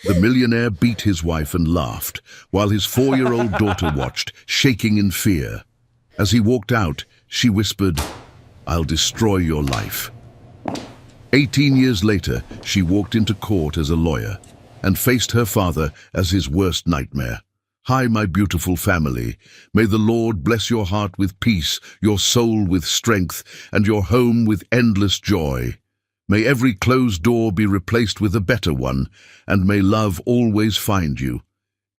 The millionaire beat his wife and laughed, while his 4-year-old daughter watched, shaking in fear. As he walked out, she whispered, "I'll destroy your life." 18 years later, she walked into court as a lawyer and faced her father as his worst nightmare. "Hi, my beautiful family. May the Lord bless your heart with peace, your soul with strength, and your home with endless joy. May every closed door be replaced with a better one, and may love always find you.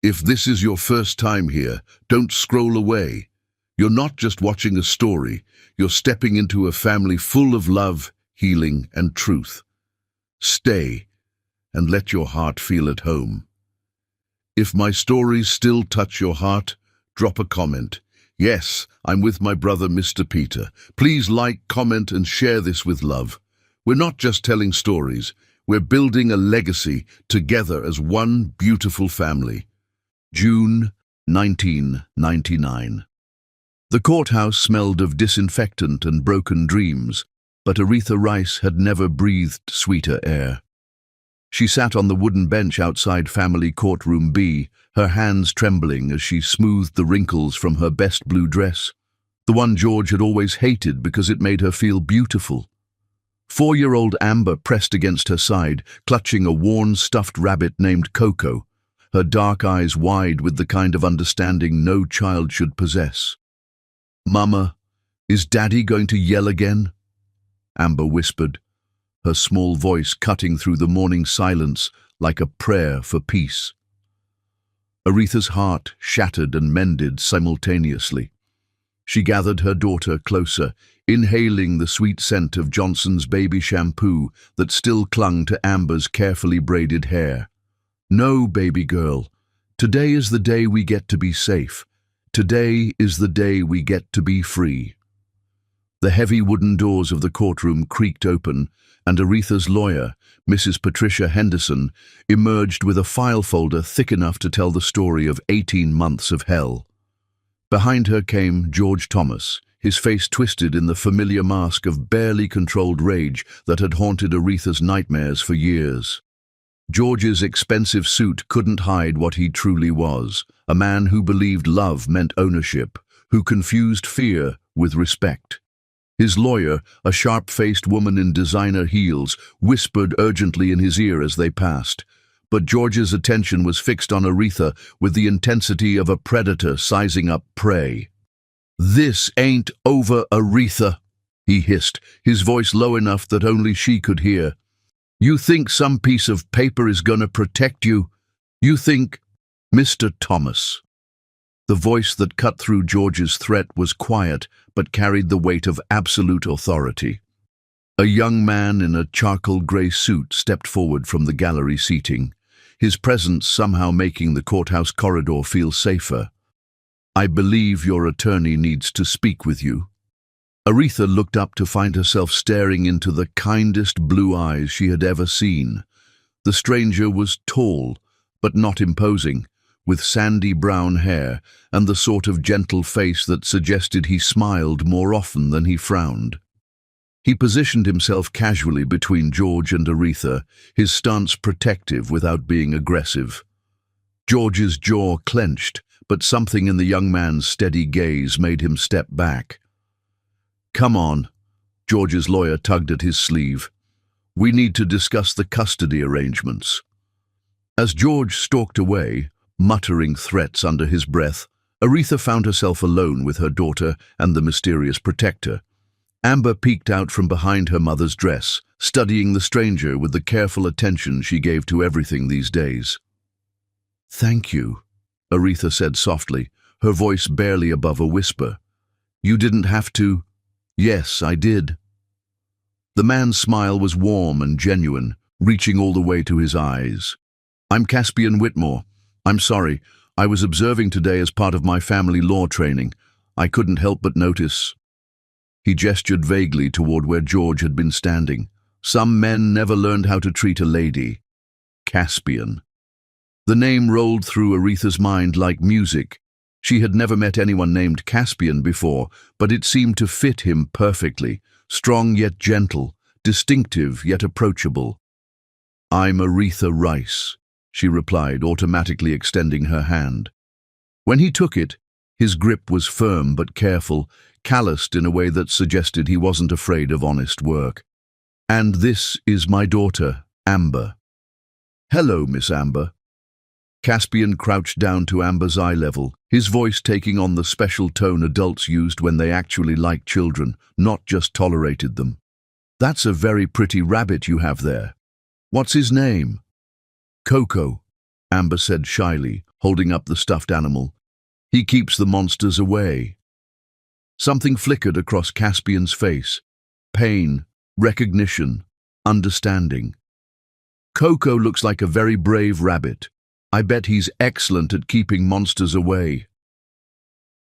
If this is your first time here, don't scroll away. You're not just watching a story, you're stepping into a family full of love, healing, and truth. Stay, and let your heart feel at home. If my stories still touch your heart, drop a comment. Yes, I'm with my brother, Mr. Peter. Please like, comment, and share this with love. We're not just telling stories, we're building a legacy together as one beautiful family. June 1999. The courthouse smelled of disinfectant and broken dreams, but Aretha Rice had never breathed sweeter air. She sat on the wooden bench outside Family Courtroom B, her hands trembling as she smoothed the wrinkles from her best blue dress, the one George had always hated because it made her feel beautiful. 4-year-old Amber pressed against her side, clutching a worn stuffed rabbit named Coco, her dark eyes wide with the kind of understanding no child should possess. "Mama, is Daddy going to yell again?" Amber whispered, her small voice cutting through the morning silence like a prayer for peace. Aretha's heart shattered and mended simultaneously. She gathered her daughter closer, inhaling the sweet scent of Johnson's baby shampoo that still clung to Amber's carefully braided hair. "No, baby girl, today is the day we get to be safe. Today is the day we get to be free." The heavy wooden doors of the courtroom creaked open, and Aretha's lawyer, Mrs. Patricia Henderson, emerged with a file folder thick enough to tell the story of 18 months of hell. Behind her came George Thomas, his face twisted in the familiar mask of barely controlled rage that had haunted Aretha's nightmares for years. George's expensive suit couldn't hide what he truly was, a man who believed love meant ownership, who confused fear with respect. His lawyer, a sharp-faced woman in designer heels, whispered urgently in his ear as they passed. But George's attention was fixed on Aretha with the intensity of a predator sizing up prey. "This ain't over, Aretha," he hissed, his voice low enough that only she could hear. "You think some piece of paper is gonna protect you? You think—" "Mr. Thomas." The voice that cut through George's threat was quiet, but carried the weight of absolute authority. A young man in a charcoal grey suit stepped forward from the gallery seating, his presence somehow making the courthouse corridor feel safer. "I believe your attorney needs to speak with you." Aretha looked up to find herself staring into the kindest blue eyes she had ever seen. The stranger was tall, but not imposing, with sandy brown hair and the sort of gentle face that suggested he smiled more often than he frowned. He positioned himself casually between George and Aretha, his stance protective without being aggressive. George's jaw clenched, but something in the young man's steady gaze made him step back. "Come on," George's lawyer tugged at his sleeve. "We need to discuss the custody arrangements." As George stalked away, muttering threats under his breath, Aretha found herself alone with her daughter and the mysterious protector. Amber peeked out from behind her mother's dress, studying the stranger with the careful attention she gave to everything these days. "Thank you," Aretha said softly, her voice barely above a whisper. "You didn't have to." "Yes, I did." The man's smile was warm and genuine, reaching all the way to his eyes. "I'm Caspian Whitmore. I'm sorry, I was observing today as part of my family law training. I couldn't help but notice." He gestured vaguely toward where George had been standing. "Some men never learned how to treat a lady." Caspian. The name rolled through Aretha's mind like music. She had never met anyone named Caspian before, but it seemed to fit him perfectly, strong yet gentle, distinctive yet approachable. "I'm Aretha Rice," she replied, automatically extending her hand. When he took it, his grip was firm but careful, calloused in a way that suggested he wasn't afraid of honest work. "And this is my daughter, Amber." "Hello, Miss Amber." Caspian crouched down to Amber's eye level, his voice taking on the special tone adults used when they actually liked children, not just tolerated them. "That's a very pretty rabbit you have there. What's his name?" "Coco," Amber said shyly, holding up the stuffed animal. "He keeps the monsters away." Something flickered across Caspian's face. Pain, recognition, understanding. "Coco looks like a very brave rabbit. I bet he's excellent at keeping monsters away."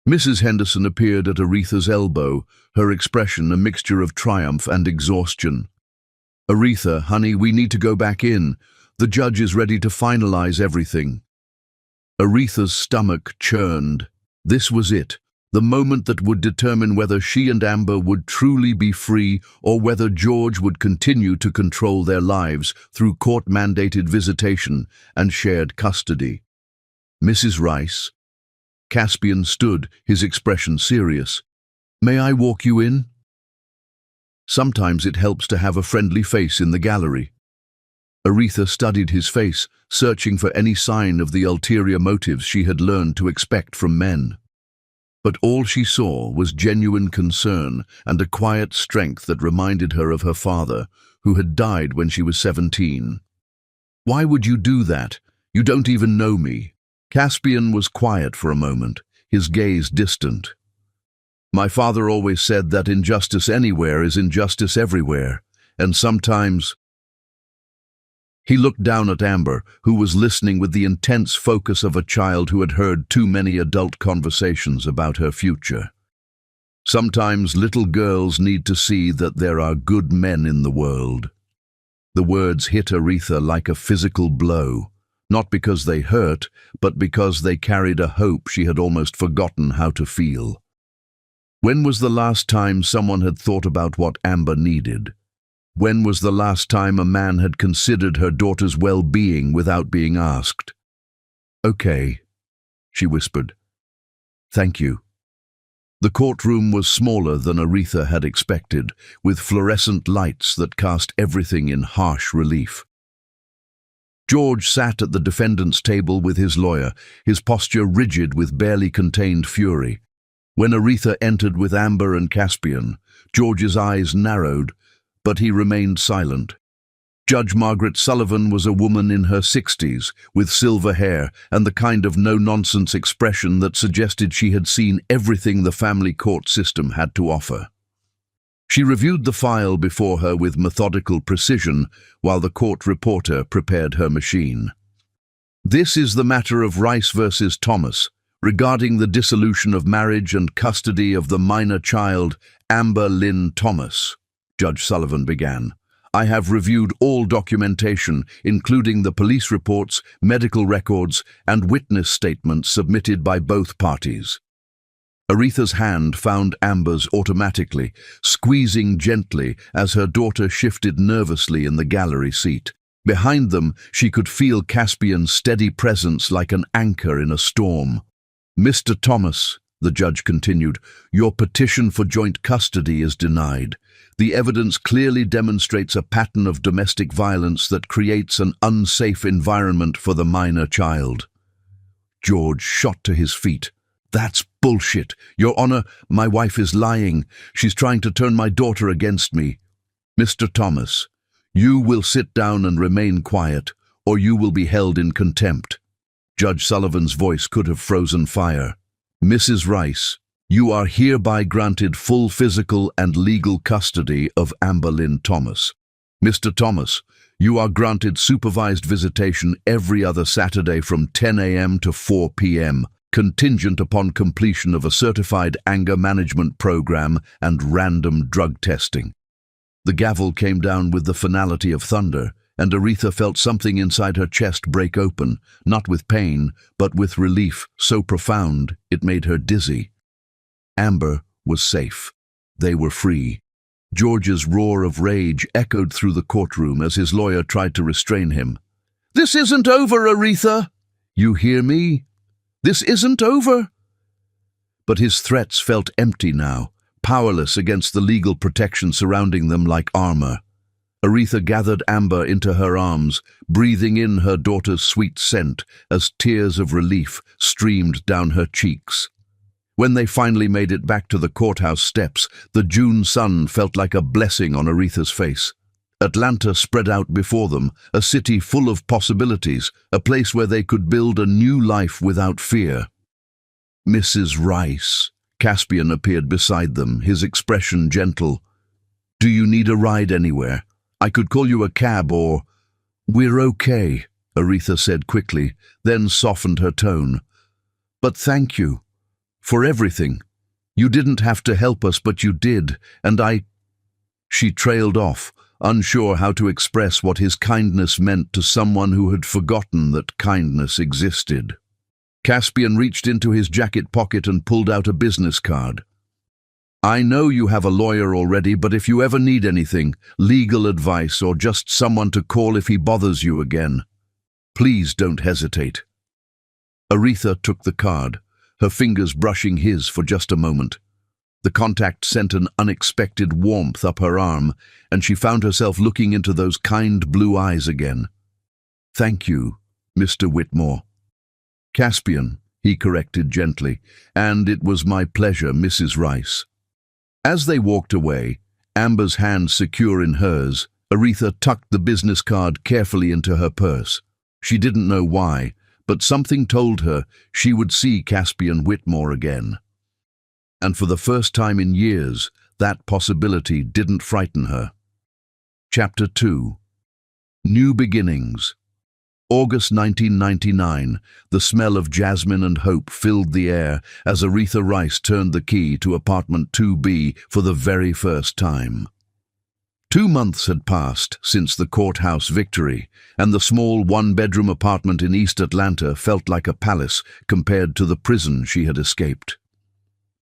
Mrs. Henderson appeared at Aretha's elbow, her expression a mixture of triumph and exhaustion. "Aretha, honey, we need to go back in. The judge is ready to finalize everything." Aretha's stomach churned. This was it, the moment that would determine whether she and Amber would truly be free or whether George would continue to control their lives through court-mandated visitation and shared custody. "Mrs. Rice." Caspian stood, his expression serious. "May I walk you in?" Sometimes it helps to have a friendly face in the gallery. Aretha studied his face, searching for any sign of the ulterior motives she had learned to expect from men. But all she saw was genuine concern and a quiet strength that reminded her of her father, who had died when she was 17. "Why would you do that? You don't even know me." Caspian was quiet for a moment, his gaze distant. "My father always said that injustice anywhere is injustice everywhere, and sometimes—" He looked down at Amber, who was listening with the intense focus of a child who had heard too many adult conversations about her future. "Sometimes little girls need to see that there are good men in the world." The words hit Aretha like a physical blow, not because they hurt, but because they carried a hope she had almost forgotten how to feel. When was the last time someone had thought about what Amber needed? When was the last time a man had considered her daughter's well-being without being asked? "Okay," she whispered. "Thank you." The courtroom was smaller than Aretha had expected, with fluorescent lights that cast everything in harsh relief. George sat at the defendant's table with his lawyer, his posture rigid with barely contained fury. When Aretha entered with Amber and Caspian, George's eyes narrowed, but he remained silent. Judge Margaret Sullivan was a woman in her 60s, with silver hair and the kind of no-nonsense expression that suggested she had seen everything the family court system had to offer. She reviewed the file before her with methodical precision while the court reporter prepared her machine. "This is the matter of Rice versus Thomas, regarding the dissolution of marriage and custody of the minor child, Amber Lynn Thomas," Judge Sullivan began. "I have reviewed all documentation, including the police reports, medical records, and witness statements submitted by both parties." Aretha's hand found Amber's automatically, squeezing gently as her daughter shifted nervously in the gallery seat. Behind them, she could feel Caspian's steady presence like an anchor in a storm. "Mr. Thomas," the judge continued, "your petition for joint custody is denied. The evidence clearly demonstrates a pattern of domestic violence that creates an unsafe environment for the minor child." George shot to his feet. "That's bullshit. Your Honor, my wife is lying. She's trying to turn my daughter against me." "Mr. Thomas, you will sit down and remain quiet, or you will be held in contempt." Judge Sullivan's voice could have frozen fire. "Mrs. Rice, you are hereby granted full physical and legal custody of Amber Lynn Thomas. Mr. Thomas, you are granted supervised visitation every other Saturday from 10 a.m. to 4 p.m., contingent upon completion of a certified anger management program and random drug testing." The gavel came down with the finality of thunder, and Aretha felt something inside her chest break open, not with pain, but with relief so profound it made her dizzy. Amber was safe. They were free. George's roar of rage echoed through the courtroom as his lawyer tried to restrain him. This isn't over, Aretha! You hear me? This isn't over! But his threats felt empty now, powerless against the legal protection surrounding them like armor. Aretha gathered Amber into her arms, breathing in her daughter's sweet scent as tears of relief streamed down her cheeks. When they finally made it back to the courthouse steps, the June sun felt like a blessing on Aretha's face. Atlanta spread out before them, a city full of possibilities, a place where they could build a new life without fear. Mrs. Rice. Caspian appeared beside them, his expression gentle. Do you need a ride anywhere? I could call you a cab or... We're okay, Aretha said quickly, then softened her tone. But thank you. For everything. You didn't have to help us, but you did, and I... She trailed off, unsure how to express what his kindness meant to someone who had forgotten that kindness existed. Caspian reached into his jacket pocket and pulled out a business card. I know you have a lawyer already, but if you ever need anything, legal advice or just someone to call if he bothers you again, please don't hesitate. Aretha took the card, her fingers brushing his for just a moment. The contact sent an unexpected warmth up her arm, and she found herself looking into those kind blue eyes again. Thank you, Mr. Whitmore. Caspian, he corrected gently, and it was my pleasure, Mrs. Rice. As they walked away, Amber's hand secure in hers, Aretha tucked the business card carefully into her purse. She didn't know why, but something told her she would see Caspian Whitmore again. And for the first time in years, that possibility didn't frighten her. Chapter 2. New Beginnings. August 1999, the smell of jasmine and hope filled the air as Aretha Rice turned the key to apartment 2B for the very first time. 2 months had passed since the courthouse victory, and the small one-bedroom apartment in East Atlanta felt like a palace compared to the prison she had escaped.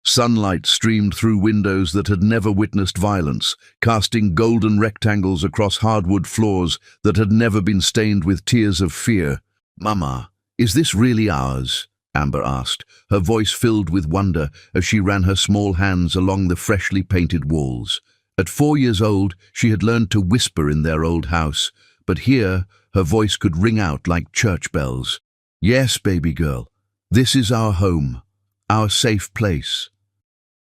Sunlight streamed through windows that had never witnessed violence, casting golden rectangles across hardwood floors that had never been stained with tears of fear. "Mama, is this really ours?" Amber asked, her voice filled with wonder as she ran her small hands along the freshly painted walls. At 4 years old, she had learned to whisper in their old house, but here her voice could ring out like church bells. "Yes, baby girl, this is our home, our safe place."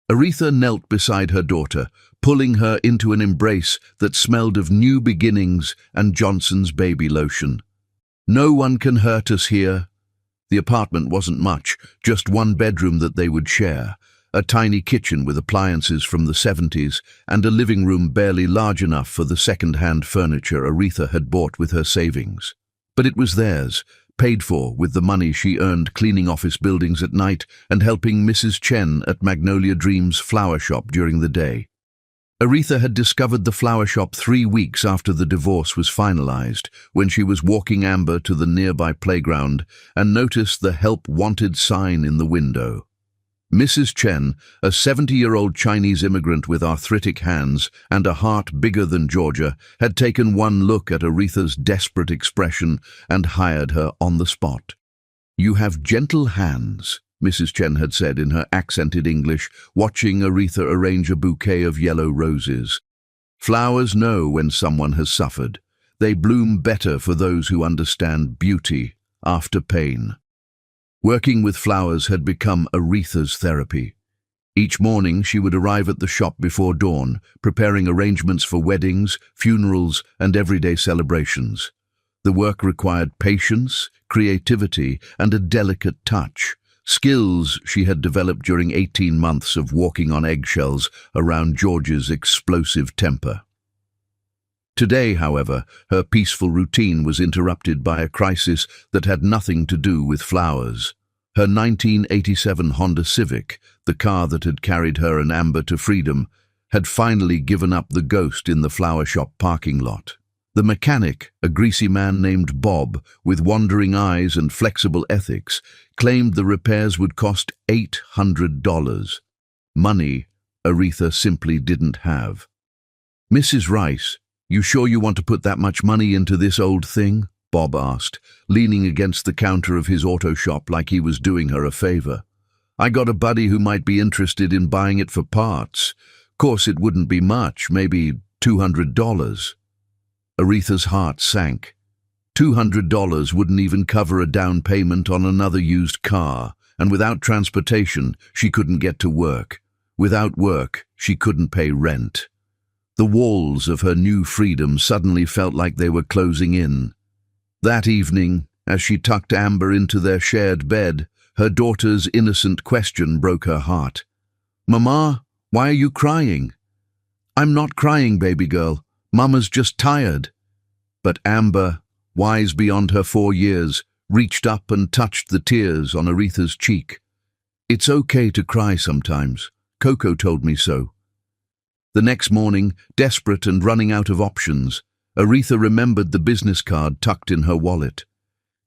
Aretha knelt beside her daughter, pulling her into an embrace that smelled of new beginnings and Johnson's baby lotion. "No one can hurt us here." The apartment wasn't much, just one bedroom that they would share, a tiny kitchen with appliances from the 70s, and a living room barely large enough for the second-hand furniture Aretha had bought with her savings. But it was theirs, paid for with the money she earned cleaning office buildings at night and helping Mrs. Chen at Magnolia Dreams flower shop during the day. Aretha had discovered the flower shop 3 weeks after the divorce was finalized, when she was walking Amber to the nearby playground and noticed the help wanted sign in the window. Mrs. Chen, a 70-year-old Chinese immigrant with arthritic hands and a heart bigger than Georgia, had taken one look at Aretha's desperate expression and hired her on the spot. "You have gentle hands," Mrs. Chen had said in her accented English, watching Aretha arrange a bouquet of yellow roses. "Flowers know when someone has suffered. They bloom better for those who understand beauty after pain." Working with flowers had become Aretha's therapy. Each morning she would arrive at the shop before dawn, preparing arrangements for weddings, funerals, and everyday celebrations. The work required patience, creativity, and a delicate touch, skills she had developed during 18 months of walking on eggshells around George's explosive temper. Today, however, her peaceful routine was interrupted by a crisis that had nothing to do with flowers. Her 1987 Honda Civic, the car that had carried her and Amber to freedom, had finally given up the ghost in the flower shop parking lot. The mechanic, a greasy man named Bob, with wandering eyes and flexible ethics, claimed the repairs would cost $800. Money Aretha simply didn't have. "Mrs. Rice, you sure you want to put that much money into this old thing?" Bob asked, leaning against the counter of his auto shop like he was doing her a favor. I got a buddy who might be interested in buying it for parts. Course it wouldn't be much, maybe $200. Aretha's heart sank. $200 wouldn't even cover a down payment on another used car, and without transportation, she couldn't get to work. Without work, she couldn't pay rent. The walls of her new freedom suddenly felt like they were closing in. That evening, as she tucked Amber into their shared bed, her daughter's innocent question broke her heart. "Mama, why are you crying?" "I'm not crying, baby girl. Mama's just tired." But Amber, wise beyond her 4 years, reached up and touched the tears on Aretha's cheek. "It's okay to cry sometimes. Coco told me so." The next morning, desperate and running out of options, Aretha remembered the business card tucked in her wallet.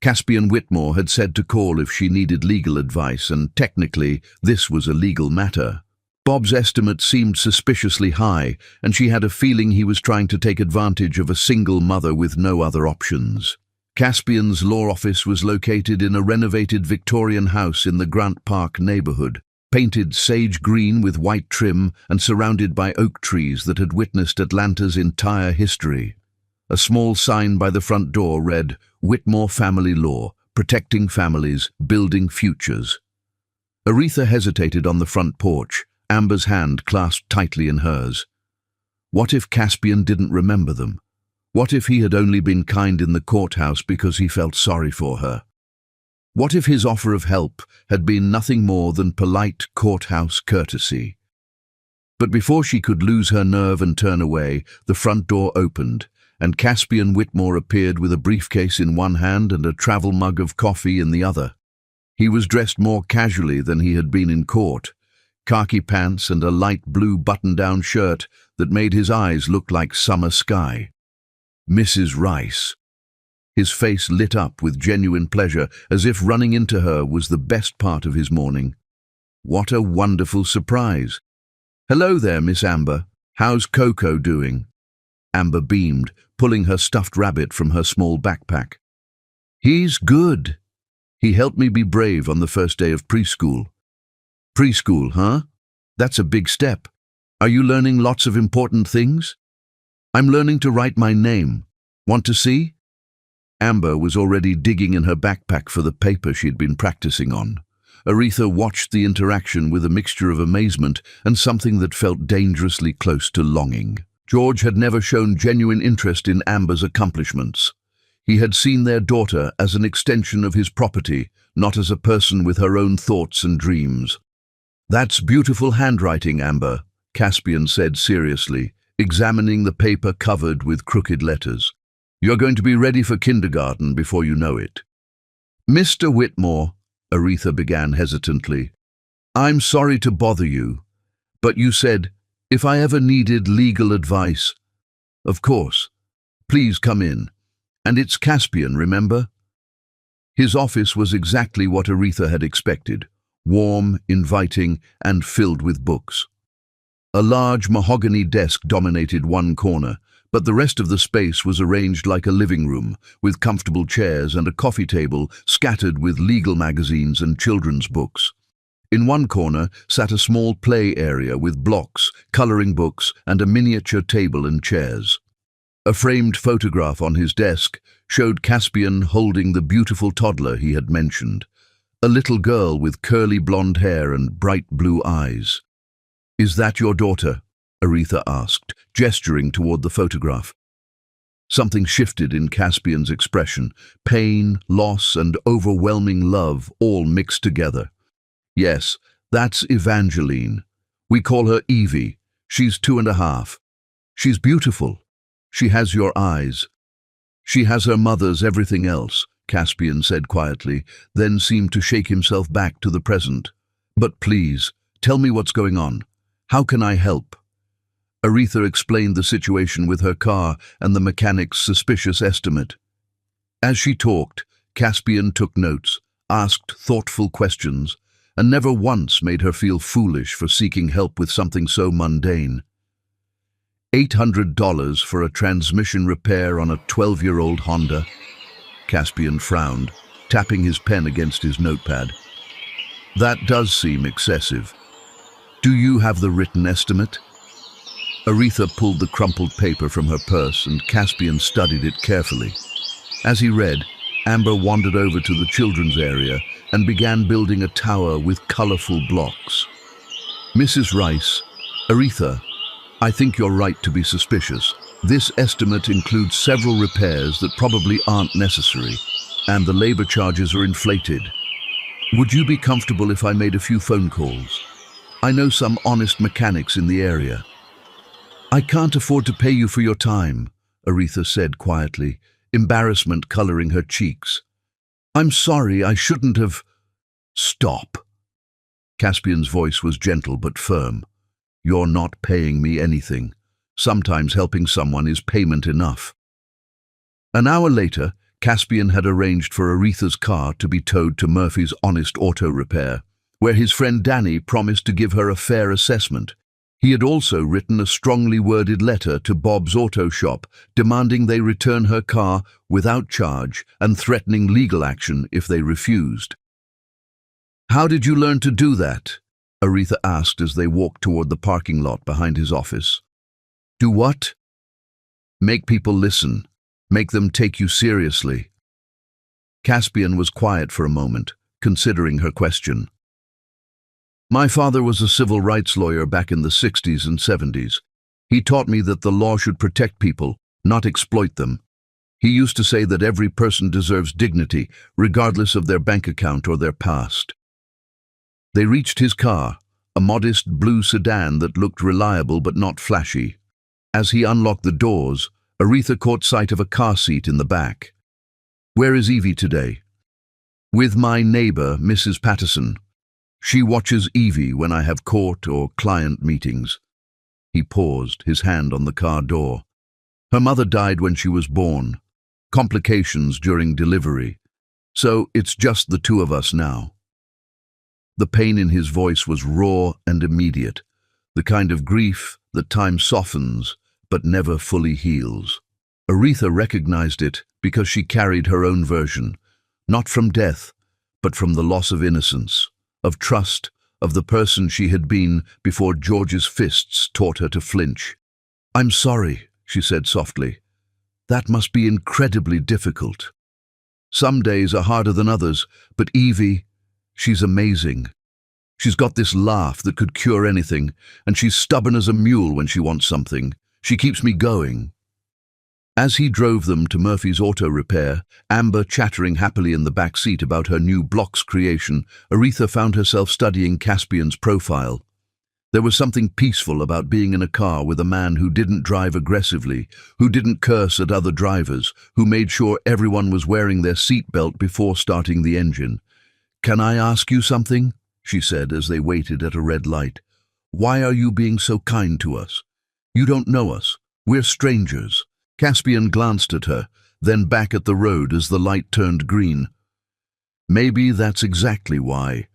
Caspian Whitmore had said to call if she needed legal advice, and technically, this was a legal matter. Bob's estimate seemed suspiciously high, and she had a feeling he was trying to take advantage of a single mother with no other options. Caspian's law office was located in a renovated Victorian house in the Grant Park neighborhood, painted sage green with white trim and surrounded by oak trees that had witnessed Atlanta's entire history. A small sign by the front door read, "Whitmore Family Law, Protecting Families, Building Futures." Aretha hesitated on the front porch, Amber's hand clasped tightly in hers. What if Caspian didn't remember them? What if he had only been kind in the courthouse because he felt sorry for her? What if his offer of help had been nothing more than polite courthouse courtesy? But before she could lose her nerve and turn away, the front door opened, and Caspian Whitmore appeared with a briefcase in one hand and a travel mug of coffee in the other. He was dressed more casually than he had been in court, khaki pants and a light blue button-down shirt that made his eyes look like summer sky. Mrs. Rice. His face lit up with genuine pleasure, as if running into her was the best part of his morning. What a wonderful surprise. "Hello there, Miss Amber. How's Coco doing?" Amber beamed, pulling her stuffed rabbit from her small backpack. "He's good. He helped me be brave on the first day of preschool." "Preschool, huh? That's a big step. Are you learning lots of important things?" "I'm learning to write my name. Want to see?" Amber was already digging in her backpack for the paper she'd been practicing on. Aretha watched the interaction with a mixture of amazement and something that felt dangerously close to longing. George had never shown genuine interest in Amber's accomplishments. He had seen their daughter as an extension of his property, not as a person with her own thoughts and dreams. "That's beautiful handwriting, Amber," Caspian said seriously, examining the paper covered with crooked letters. "You're going to be ready for kindergarten before you know it." "Mr. Whitmore," Aretha began hesitantly, "I'm sorry to bother you, but you said, if I ever needed legal advice." "Of course. Please come in. And it's Caspian, remember?" His office was exactly what Aretha had expected, warm, inviting, and filled with books. A large mahogany desk dominated one corner, but the rest of the space was arranged like a living room, with comfortable chairs and a coffee table scattered with legal magazines and children's books. In one corner sat a small play area with blocks, coloring books, and a miniature table and chairs. A framed photograph on his desk showed Caspian holding the beautiful toddler he had mentioned, a little girl with curly blonde hair and bright blue eyes. "Is that your daughter?" Aretha asked, gesturing toward the photograph. Something shifted in Caspian's expression, pain, loss, and overwhelming love all mixed together. "Yes, that's Evangeline. We call her Evie. She's 2.5. She's beautiful. She has your eyes. She has her mother's everything else," Caspian said quietly, then seemed to shake himself back to the present. "But please, tell me what's going on. How can I help?" Aretha explained the situation with her car and the mechanic's suspicious estimate. As she talked, Caspian took notes, asked thoughtful questions, and never once made her feel foolish for seeking help with something so mundane. $800 for a transmission repair on a 12-year-old Honda. Caspian frowned, tapping his pen against his notepad. That does seem excessive. Do you have the written estimate? Aretha pulled the crumpled paper from her purse and Caspian studied it carefully. As he read, Amber wandered over to the children's area and began building a tower with colorful blocks. Mrs. Rice, Aretha, I think you're right to be suspicious. This estimate includes several repairs that probably aren't necessary, and the labor charges are inflated. Would you be comfortable if I made a few phone calls? I know some honest mechanics in the area. I can't afford to pay you for your time, Aretha said quietly, embarrassment coloring her cheeks. I'm sorry, I shouldn't have... Stop. Caspian's voice was gentle but firm. You're not paying me anything. Sometimes helping someone is payment enough. An hour later, Caspian had arranged for Aretha's car to be towed to Murphy's Honest Auto Repair, where his friend Danny promised to give her a fair assessment. He had also written a strongly worded letter to Bob's auto shop, demanding they return her car without charge and threatening legal action if they refused. How did you learn to do that? Aretha asked as they walked toward the parking lot behind his office. Do what? Make people listen. Make them take you seriously. Caspian was quiet for a moment, considering her question. My father was a civil rights lawyer back in the 60s and 70s. He taught me that the law should protect people, not exploit them. He used to say that every person deserves dignity, regardless of their bank account or their past. They reached his car, a modest blue sedan that looked reliable but not flashy. As he unlocked the doors, Aretha caught sight of a car seat in the back. Where is Evie today? With my neighbor, Mrs. Patterson. She watches Evie when I have court or client meetings. He paused, his hand on the car door. Her mother died when she was born. Complications during delivery. So it's just the two of us now. The pain in his voice was raw and immediate, the kind of grief that time softens but never fully heals. Aretha recognized it because she carried her own version, not from death, but from the loss of innocence, of trust, of the person she had been before George's fists taught her to flinch. I'm sorry, she said softly. That must be incredibly difficult. Some days are harder than others, but Evie, she's amazing. She's got this laugh that could cure anything, and she's stubborn as a mule when she wants something. She keeps me going. As he drove them to Murphy's Auto Repair, Amber chattering happily in the back seat about her new blocks creation, Aretha found herself studying Caspian's profile. There was something peaceful about being in a car with a man who didn't drive aggressively, who didn't curse at other drivers, who made sure everyone was wearing their seatbelt before starting the engine. Can I ask you something? She said as they waited at a red light. Why are you being so kind to us? You don't know us. We're strangers. Caspian glanced at her, then back at the road as the light turned green. Maybe that's exactly why.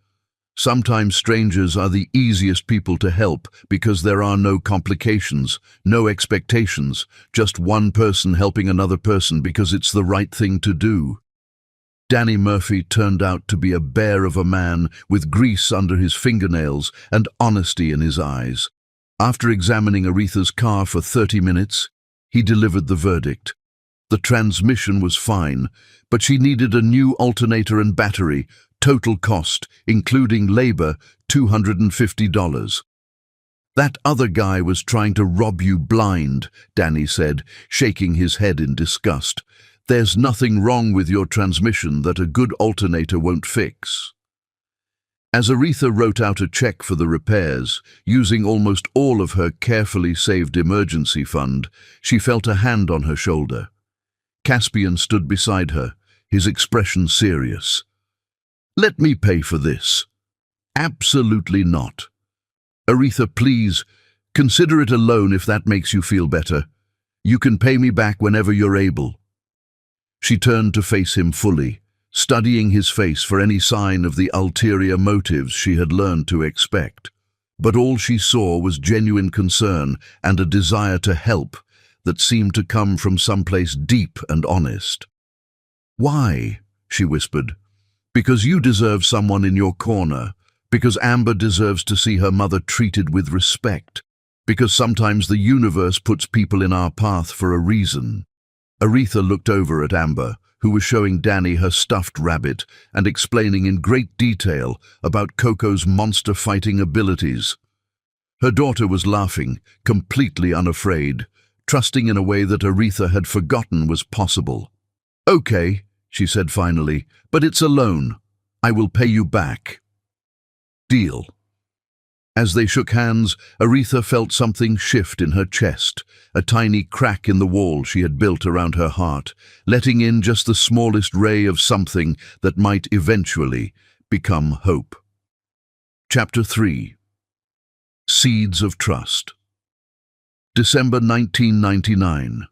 Sometimes strangers are the easiest people to help because there are no complications, no expectations, just one person helping another person because it's the right thing to do. Danny Murphy turned out to be a bear of a man with grease under his fingernails and honesty in his eyes. After examining Aretha's car for 30 minutes, he delivered the verdict. The transmission was fine, but she needed a new alternator and battery, total cost, including labor, $250. That other guy was trying to rob you blind, Danny said, shaking his head in disgust. There's nothing wrong with your transmission that a good alternator won't fix. As Aretha wrote out a check for the repairs, using almost all of her carefully saved emergency fund, she felt a hand on her shoulder. Caspian stood beside her, his expression serious. Let me pay for this. Absolutely not. Aretha, please, consider it a loan if that makes you feel better. You can pay me back whenever you're able. She turned to face him fully, studying his face for any sign of the ulterior motives she had learned to expect. But all she saw was genuine concern and a desire to help that seemed to come from someplace deep and honest. "Why?" she whispered. "Because you deserve someone in your corner. Because Amber deserves to see her mother treated with respect. Because sometimes the universe puts people in our path for a reason." Aretha looked over at Amber, who was showing Danny her stuffed rabbit and explaining in great detail about Coco's monster-fighting abilities. Her daughter was laughing, completely unafraid, trusting in a way that Aretha had forgotten was possible. "Okay," she said finally, "but it's a loan. I will pay you back." "Deal." As they shook hands, Aretha felt something shift in her chest, a tiny crack in the wall she had built around her heart, letting in just the smallest ray of something that might eventually become hope. Chapter 3. Seeds of Trust. December 1999.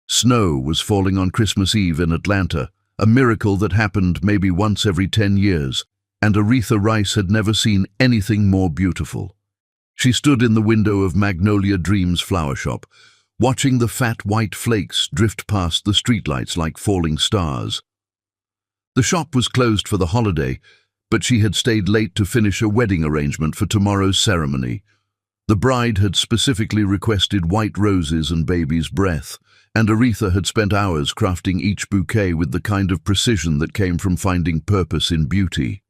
Snow was falling on Christmas Eve in Atlanta, a miracle that happened maybe once every 10 years, and Aretha Rice had never seen anything more beautiful. She stood in the window of Magnolia Dreams flower shop, watching the fat white flakes drift past the streetlights like falling stars. The shop was closed for the holiday, but she had stayed late to finish a wedding arrangement for tomorrow's ceremony. The bride had specifically requested white roses and baby's breath, and Aretha had spent hours crafting each bouquet with the kind of precision that came from finding purpose in beauty.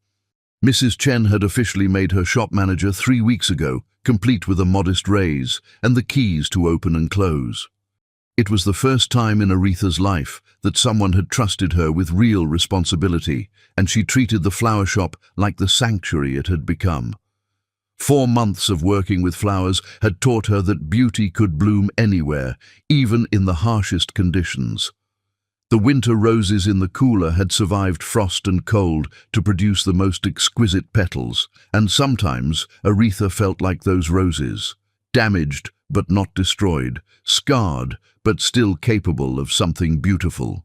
Mrs. Chen had officially made her shop manager 3 weeks ago, complete with a modest raise and the keys to open and close. It was the first time in Aretha's life that someone had trusted her with real responsibility, and she treated the flower shop like the sanctuary it had become. 4 months of working with flowers had taught her that beauty could bloom anywhere, even in the harshest conditions. The winter roses in the cooler had survived frost and cold to produce the most exquisite petals, and sometimes Aretha felt like those roses, damaged but not destroyed, scarred but still capable of something beautiful.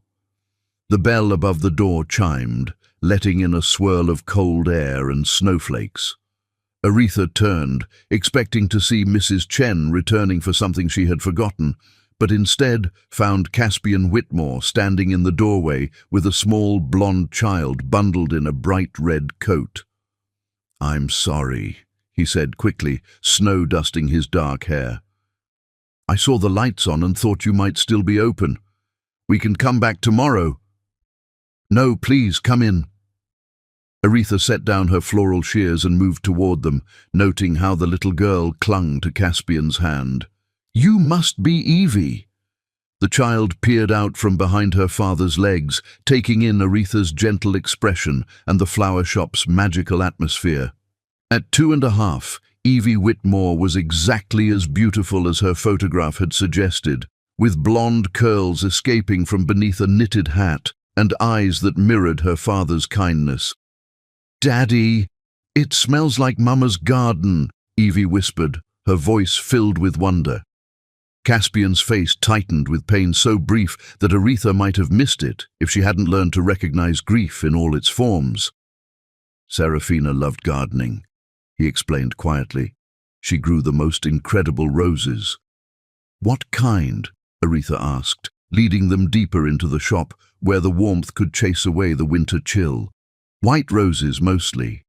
The bell above the door chimed, letting in a swirl of cold air and snowflakes. Aretha turned, expecting to see Mrs. Chen returning for something she had forgotten, but instead found Caspian Whitmore standing in the doorway with a small blonde child bundled in a bright red coat. "I'm sorry," he said quickly, snow dusting his dark hair. "I saw the lights on and thought you might still be open. We can come back tomorrow." "No, please, come in." Aretha set down her floral shears and moved toward them, noting how the little girl clung to Caspian's hand. "You must be Evie." The child peered out from behind her father's legs, taking in Aretha's gentle expression and the flower shop's magical atmosphere. At 2.5, Evie Whitmore was exactly as beautiful as her photograph had suggested, with blonde curls escaping from beneath a knitted hat and eyes that mirrored her father's kindness. "Daddy, it smells like Mama's garden," Evie whispered, her voice filled with wonder. Caspian's face tightened with pain so brief that Aretha might have missed it if she hadn't learned to recognize grief in all its forms. "Serafina loved gardening," he explained quietly. "She grew the most incredible roses." "What kind?" Aretha asked, leading them deeper into the shop where the warmth could chase away the winter chill. "White roses mostly.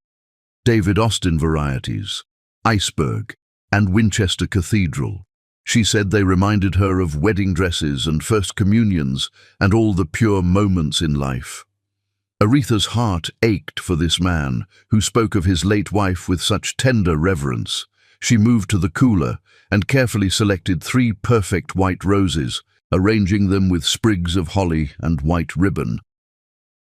David Austin varieties, Iceberg, and Winchester Cathedral." She said they reminded her of wedding dresses and first communions and all the pure moments in life. Aretha's heart ached for this man, who spoke of his late wife with such tender reverence. She moved to the cooler and carefully selected 3 perfect white roses, arranging them with sprigs of holly and white ribbon.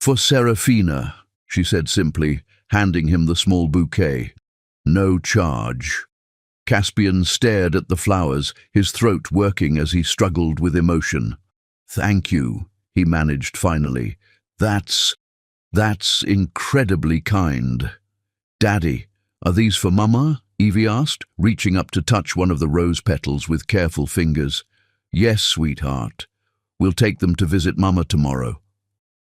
"For Serafina," she said simply, handing him the small bouquet. "No charge." Caspian stared at the flowers, his throat working as he struggled with emotion. "Thank you," he managed finally. That's incredibly kind." "Daddy, are these for Mama?" Evie asked, reaching up to touch one of the rose petals with careful fingers. "Yes, sweetheart. We'll take them to visit Mama tomorrow."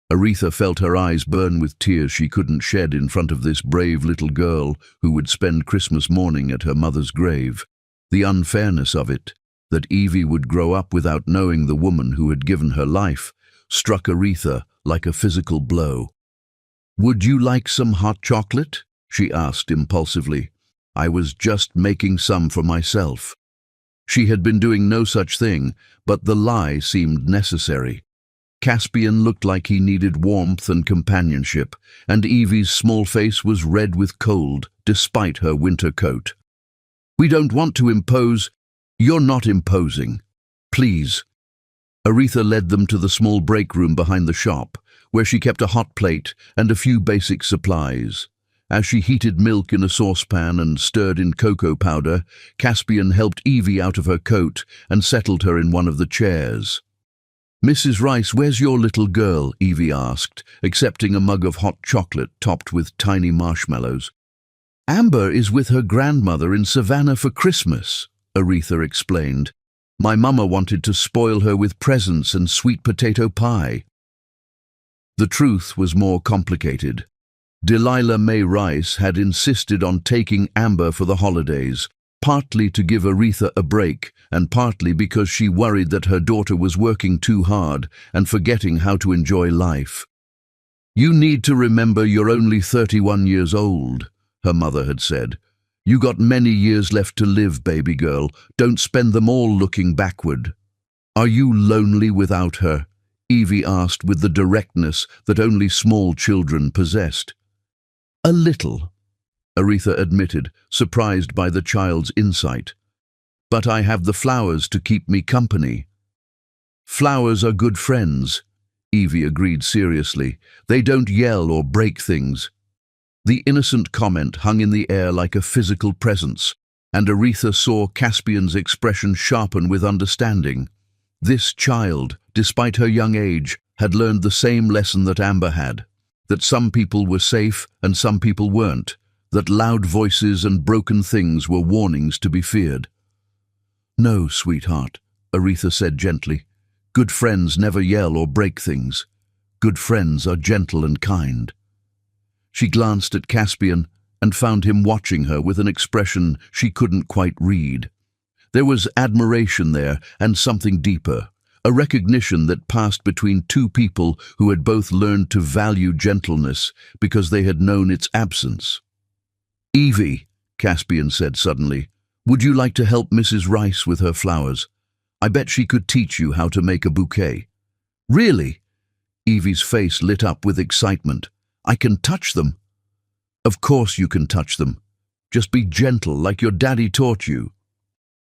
Aretha felt her eyes burn with tears she couldn't shed in front of this brave little girl who would spend Christmas morning at her mother's grave. The unfairness of it, that Evie would grow up without knowing the woman who had given her life, struck Aretha like a physical blow. "Would you like some hot chocolate?" she asked impulsively. "I was just making some for myself." She had been doing no such thing, but the lie seemed necessary. Caspian looked like he needed warmth and companionship, and Evie's small face was red with cold, despite her winter coat. "We don't want to impose." "You're not imposing. Please." Aretha led them to the small break room behind the shop, where she kept a hot plate and a few basic supplies. As she heated milk in a saucepan and stirred in cocoa powder, Caspian helped Evie out of her coat and settled her in one of the chairs. "Mrs. Rice, where's your little girl?" Evie asked, accepting a mug of hot chocolate topped with tiny marshmallows. "Amber is with her grandmother in Savannah for Christmas," Aretha explained. "My mama wanted to spoil her with presents and sweet potato pie." The truth was more complicated. Delilah May Rice had insisted on taking Amber for the holidays, partly to give Aretha a break, and partly because she worried that her daughter was working too hard and forgetting how to enjoy life. "You need to remember you're only 31 years old," her mother had said. "You got many years left to live, baby girl. Don't spend them all looking backward." "Are you lonely without her?" Evie asked with the directness that only small children possessed. "A little," Aretha admitted, surprised by the child's insight. "But I have the flowers to keep me company." "Flowers are good friends," Evie agreed seriously. "They don't yell or break things." The innocent comment hung in the air like a physical presence, and Aretha saw Caspian's expression sharpen with understanding. This child, despite her young age, had learned the same lesson that Amber had, that some people were safe and some people weren't, that loud voices and broken things were warnings to be feared. "No, sweetheart," Aretha said gently. "Good friends never yell or break things. Good friends are gentle and kind." She glanced at Caspian and found him watching her with an expression she couldn't quite read. There was admiration there and something deeper, a recognition that passed between two people who had both learned to value gentleness because they had known its absence. "Evie," Caspian said suddenly, "would you like to help Mrs. Rice with her flowers? I bet she could teach you how to make a bouquet." "Really?" Evie's face lit up with excitement. "I can touch them." "Of course you can touch them. Just be gentle like your daddy taught you."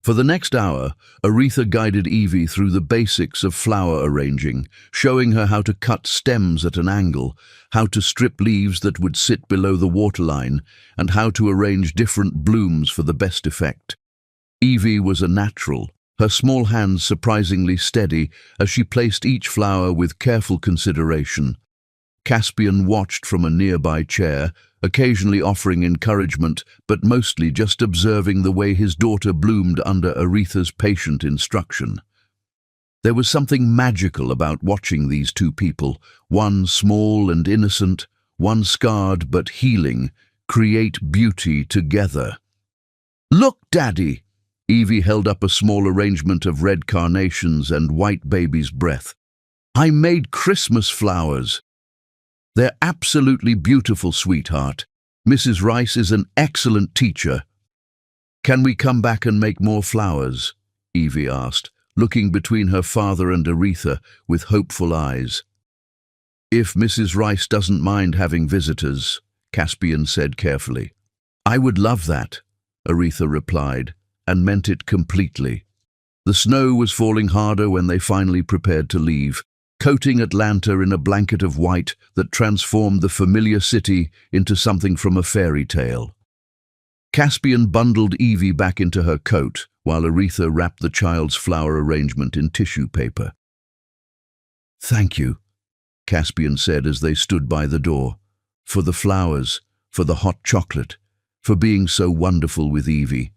For the next hour, Aretha guided Evie through the basics of flower arranging, showing her how to cut stems at an angle, how to strip leaves that would sit below the waterline, and how to arrange different blooms for the best effect. Evie was a natural, her small hands surprisingly steady as she placed each flower with careful consideration. Caspian watched from a nearby chair, occasionally offering encouragement, but mostly just observing the way his daughter bloomed under Aretha's patient instruction. There was something magical about watching these two people, one small and innocent, one scarred but healing, create beauty together. "Look, Daddy!" Evie held up a small arrangement of red carnations and white baby's breath. "I made Christmas flowers." "They're absolutely beautiful, sweetheart. Mrs. Rice is an excellent teacher." "Can we come back and make more flowers?" Evie asked, looking between her father and Aretha with hopeful eyes. "If Mrs. Rice doesn't mind having visitors," Caspian said carefully. "I would love that," Aretha replied, and meant it completely. The snow was falling harder when they finally prepared to leave, coating Atlanta in a blanket of white that transformed the familiar city into something from a fairy tale. Caspian bundled Evie back into her coat, while Aretha wrapped the child's flower arrangement in tissue paper. "Thank you," Caspian said as they stood by the door, "for the flowers, for the hot chocolate, for being so wonderful with Evie.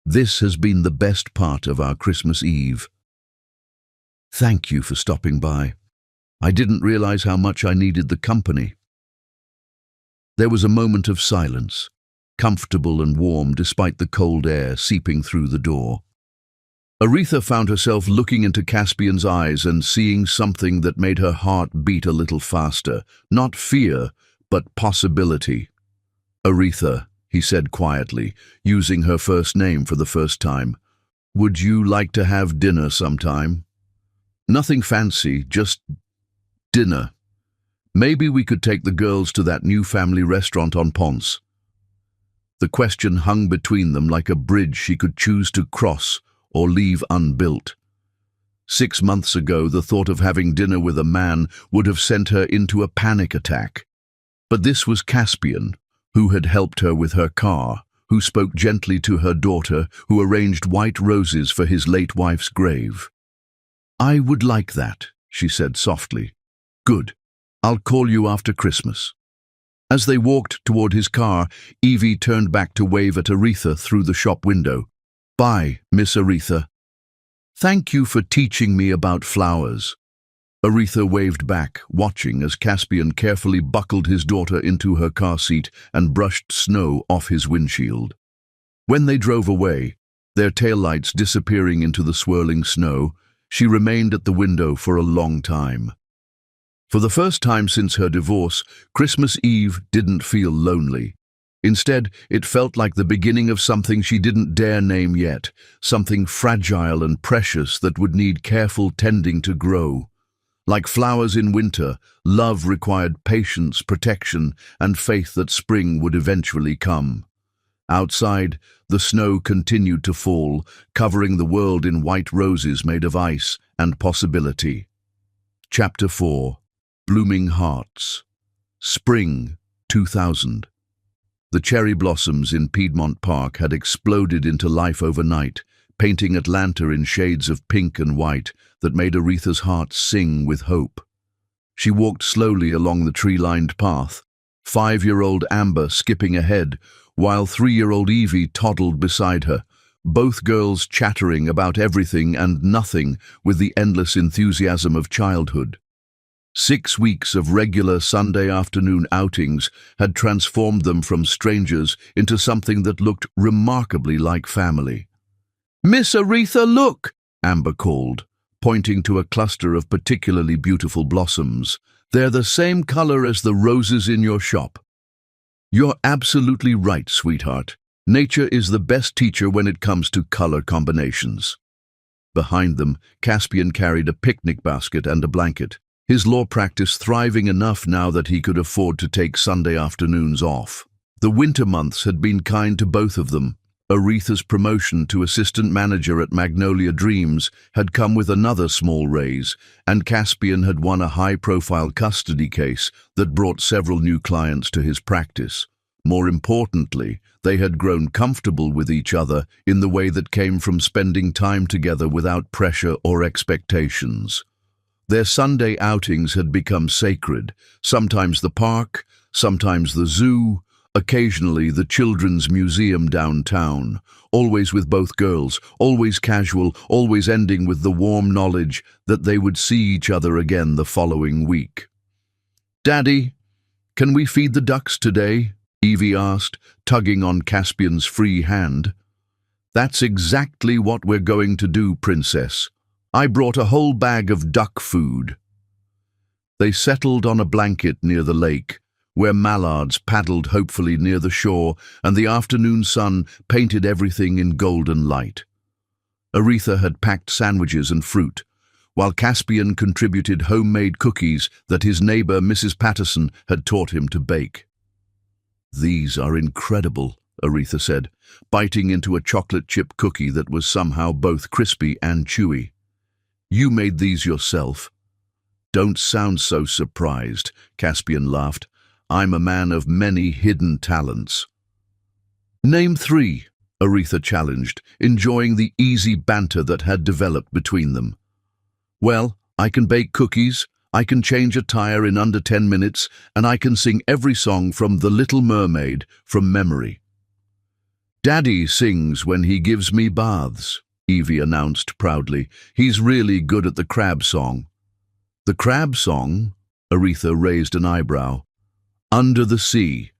This has been the best part of our Christmas Eve." "Thank you for stopping by. I didn't realize how much I needed the company." There was a moment of silence, comfortable and warm despite the cold air seeping through the door. Aretha found herself looking into Caspian's eyes and seeing something that made her heart beat a little faster. Not fear, but possibility. "Aretha," he said quietly, using her first name for the first time, "would you like to have dinner sometime? Nothing fancy, just dinner. Maybe we could take the girls to that new family restaurant on Ponce." The question hung between them like a bridge she could choose to cross or leave unbuilt. 6 months ago, the thought of having dinner with a man would have sent her into a panic attack. But this was Caspian, who had helped her with her car, who spoke gently to her daughter, who arranged white roses for his late wife's grave. "I would like that," she said softly. "Good. I'll call you after Christmas." As they walked toward his car, Evie turned back to wave at Aretha through the shop window. "Bye, Miss Aretha. Thank you for teaching me about flowers." Aretha waved back, watching as Caspian carefully buckled his daughter into her car seat and brushed snow off his windshield. When they drove away, their taillights disappearing into the swirling snow, she remained at the window for a long time. For the first time since her divorce, Christmas Eve didn't feel lonely. Instead, it felt like the beginning of something she didn't dare name yet, something fragile and precious that would need careful tending to grow. Like flowers in winter, love required patience, protection, and faith that spring would eventually come. Outside, the snow continued to fall, covering the world in white roses made of ice and possibility. Chapter 4. Blooming Hearts. Spring 2000. The cherry blossoms in Piedmont Park had exploded into life overnight, painting Atlanta in shades of pink and white that made Aretha's heart sing with hope. She walked slowly along the tree-lined path, 5-year-old Amber skipping ahead, while 3-year-old Evie toddled beside her, both girls chattering about everything and nothing with the endless enthusiasm of childhood. 6 weeks of regular Sunday afternoon outings had transformed them from strangers into something that looked remarkably like family. "Miss Aretha, look!" Amber called, pointing to a cluster of particularly beautiful blossoms. "They're the same color as the roses in your shop." "You're absolutely right, sweetheart. Nature is the best teacher when it comes to color combinations." Behind them, Caspian carried a picnic basket and a blanket, his law practice thriving enough now that he could afford to take Sunday afternoons off. The winter months had been kind to both of them. Aretha's promotion to assistant manager at Magnolia Dreams had come with another small raise, and Caspian had won a high-profile custody case that brought several new clients to his practice. More importantly, they had grown comfortable with each other in the way that came from spending time together without pressure or expectations. Their Sunday outings had become sacred, sometimes the park, sometimes the zoo, occasionally the children's museum downtown, always with both girls, always casual, always ending with the warm knowledge that they would see each other again the following week. "Daddy, can we feed the ducks today?" Evie asked, tugging on Caspian's free hand. "That's exactly what we're going to do, Princess. I brought a whole bag of duck food." They settled on a blanket near the lake, where mallards paddled hopefully near the shore and the afternoon sun painted everything in golden light. Aretha had packed sandwiches and fruit, while Caspian contributed homemade cookies that his neighbor Mrs. Patterson had taught him to bake. "These are incredible," Aretha said, biting into a chocolate chip cookie that was somehow both crispy and chewy. "You made these yourself?" "Don't sound so surprised," Caspian laughed. "I'm a man of many hidden talents." "Name 3, Aretha challenged, enjoying the easy banter that had developed between them. "Well, I can bake cookies, I can change a tire in under 10 minutes, and I can sing every song from The Little Mermaid from memory." "Daddy sings when he gives me baths," Evie announced proudly. "He's really good at the crab song." "The crab song?" Aretha raised an eyebrow. "Under the Sea,"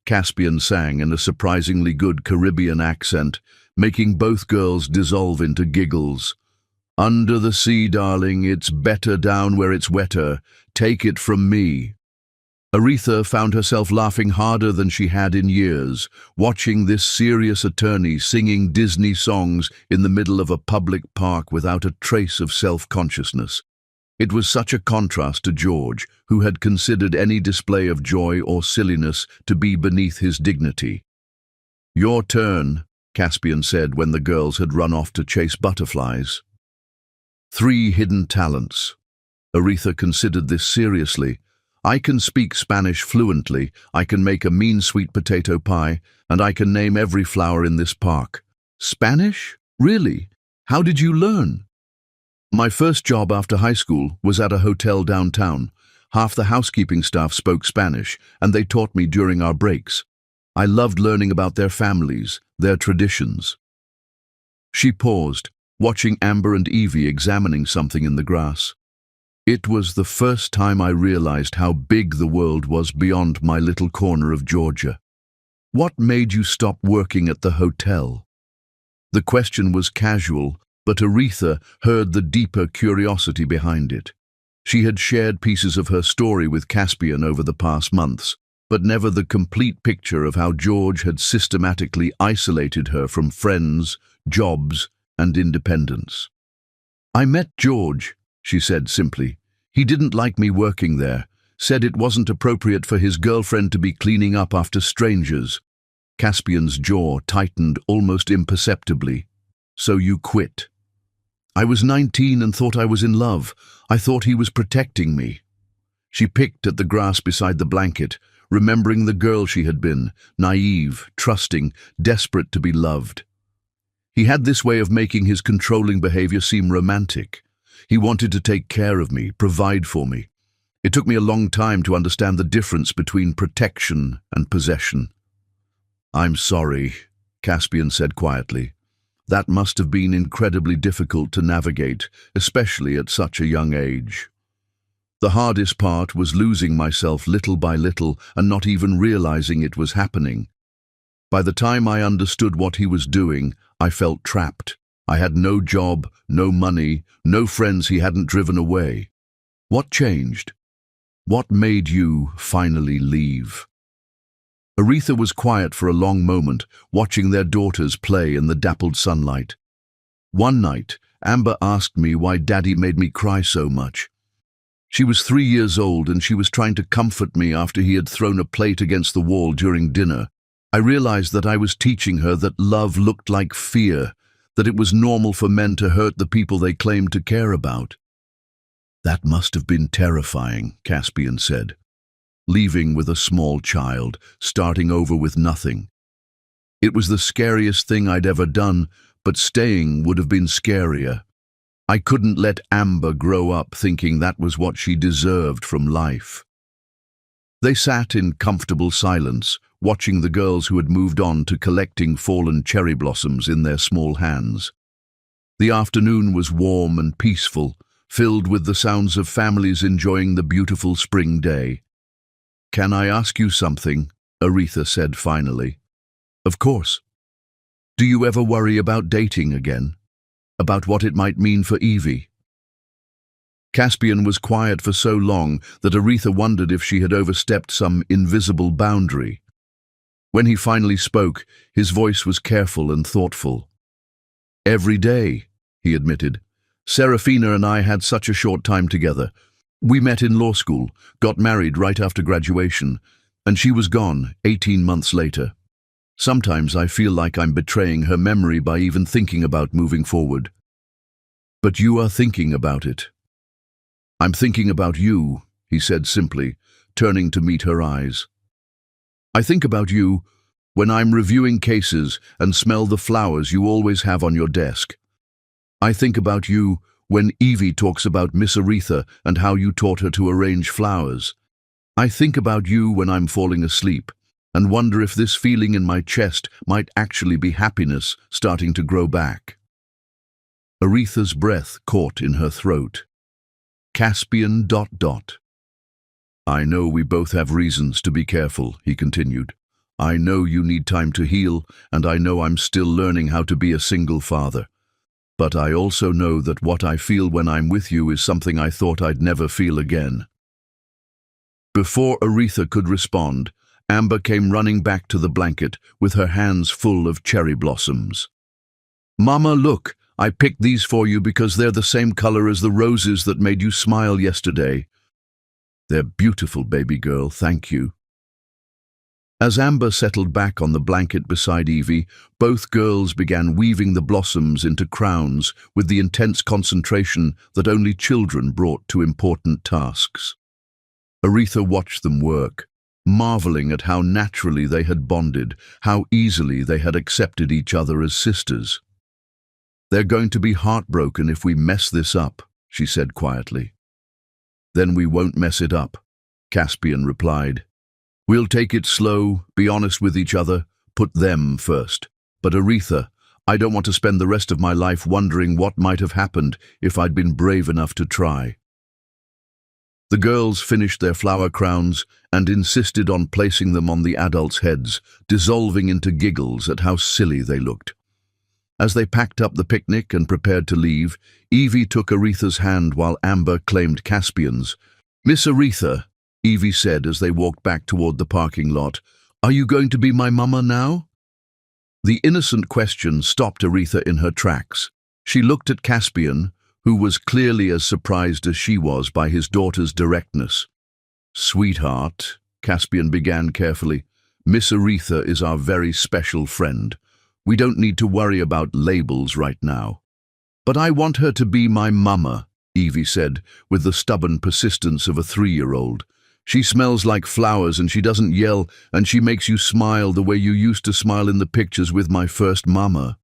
Caspian sang in a surprisingly good Caribbean accent, making both girls dissolve into giggles. "Under the sea, darling, it's better down where it's wetter. Take it from me." Aretha found herself laughing harder than she had in years, watching this serious attorney singing Disney songs in the middle of a public park without a trace of self-consciousness. It was such a contrast to George, who had considered any display of joy or silliness to be beneath his dignity. "Your turn," Caspian said when the girls had run off to chase butterflies. 3 hidden talents. Aretha considered this seriously. "I can speak Spanish fluently, I can make a mean sweet potato pie, and I can name every flower in this park." "Spanish? Really? How did you learn?" "My first job after high school was at a hotel downtown. Half the housekeeping staff spoke Spanish, and they taught me during our breaks. I loved learning about their families, their traditions." She paused, watching Amber and Evie examining something in the grass. "It was the first time I realized how big the world was beyond my little corner of Georgia." "What made you stop working at the hotel?" The question was casual, but Aretha heard the deeper curiosity behind it. She had shared pieces of her story with Caspian over the past months, but never the complete picture of how George had systematically isolated her from friends, jobs, and independence. "I met George," she said simply. "He didn't like me working there, said it wasn't appropriate for his girlfriend to be cleaning up after strangers." Caspian's jaw tightened almost imperceptibly. "So you quit?" "I was 19 and thought I was in love. I thought he was protecting me." She picked at the grass beside the blanket, remembering the girl she had been, naive, trusting, desperate to be loved. He had this way of making his controlling behavior seem romantic. He wanted to take care of me, provide for me. It took me a long time to understand the difference between protection and possession. "I'm sorry," Caspian said quietly. "That must have been incredibly difficult to navigate, especially at such a young age. The hardest part was losing myself little by little and not even realizing it was happening. By the time I understood what he was doing, I felt trapped. I had no job, no money, no friends he hadn't driven away. What changed? What made you finally leave?" Aretha was quiet for a long moment, watching their daughters play in the dappled sunlight. "One night, Amber asked me why Daddy made me cry so much. She was 3 years old and she was trying to comfort me after he had thrown a plate against the wall during dinner. I realized that I was teaching her that love looked like fear, that it was normal for men to hurt the people they claimed to care about." "That must have been terrifying," Caspian said. "Leaving with a small child, starting over with nothing. It was the scariest thing I'd ever done, but staying would have been scarier. I couldn't let Amber grow up thinking that was what she deserved from life." They sat in comfortable silence, watching the girls who had moved on to collecting fallen cherry blossoms in their small hands. The afternoon was warm and peaceful, filled with the sounds of families enjoying the beautiful spring day. "Can I ask you something?" Aretha said finally. "Of course. Do you ever worry about dating again? About what it might mean for Evie?" Caspian was quiet for so long that Aretha wondered if she had overstepped some invisible boundary. When he finally spoke, his voice was careful and thoughtful. "Every day," he admitted. "Serafina and I had such a short time together. We met in law school, got married right after graduation, and she was gone 18 months later. Sometimes I feel like I'm betraying her memory by even thinking about moving forward." "But you are thinking about it." "I'm thinking about you," he said simply, turning to meet her eyes. "I think about you when I'm reviewing cases and smell the flowers you always have on your desk. I think about you when Evie talks about Miss Aretha and how you taught her to arrange flowers. I think about you when I'm falling asleep and wonder if this feeling in my chest might actually be happiness starting to grow back." Aretha's breath caught in her throat. Caspian ... "I know we both have reasons to be careful," he continued. I know you need time to heal, and I know I'm still learning how to be a single father. But I also know that what I feel when I'm with you is something I thought I'd never feel again." Before Aretha could respond, Amber came running back to the blanket with her hands full of cherry blossoms. "Mama, look, I picked these for you because they're the same color as the roses that made you smile yesterday." "They're beautiful, baby girl, thank you." As Amber settled back on the blanket beside Evie, both girls began weaving the blossoms into crowns with the intense concentration that only children brought to important tasks. Aretha watched them work, marveling at how naturally they had bonded, how easily they had accepted each other as sisters. "They're going to be heartbroken if we mess this up," she said quietly. "Then we won't mess it up," Caspian replied. "We'll take it slow, be honest with each other, put them first. But Aretha, I don't want to spend the rest of my life wondering what might have happened if I'd been brave enough to try." The girls finished their flower crowns and insisted on placing them on the adults' heads, dissolving into giggles at how silly they looked. As they packed up the picnic and prepared to leave, Evie took Aretha's hand while Amber claimed Caspian's. "Miss Aretha," Evie said as they walked back toward the parking lot, "are you going to be my mama now?" The innocent question stopped Aretha in her tracks. She looked at Caspian, who was clearly as surprised as she was by his daughter's directness. "Sweetheart," Caspian began carefully, "Miss Aretha is our very special friend. We don't need to worry about labels right now." "But I want her to be my mama," Evie said, with the stubborn persistence of a 3-year-old. "She smells like flowers and she doesn't yell and she makes you smile the way you used to smile in the pictures with my first mama."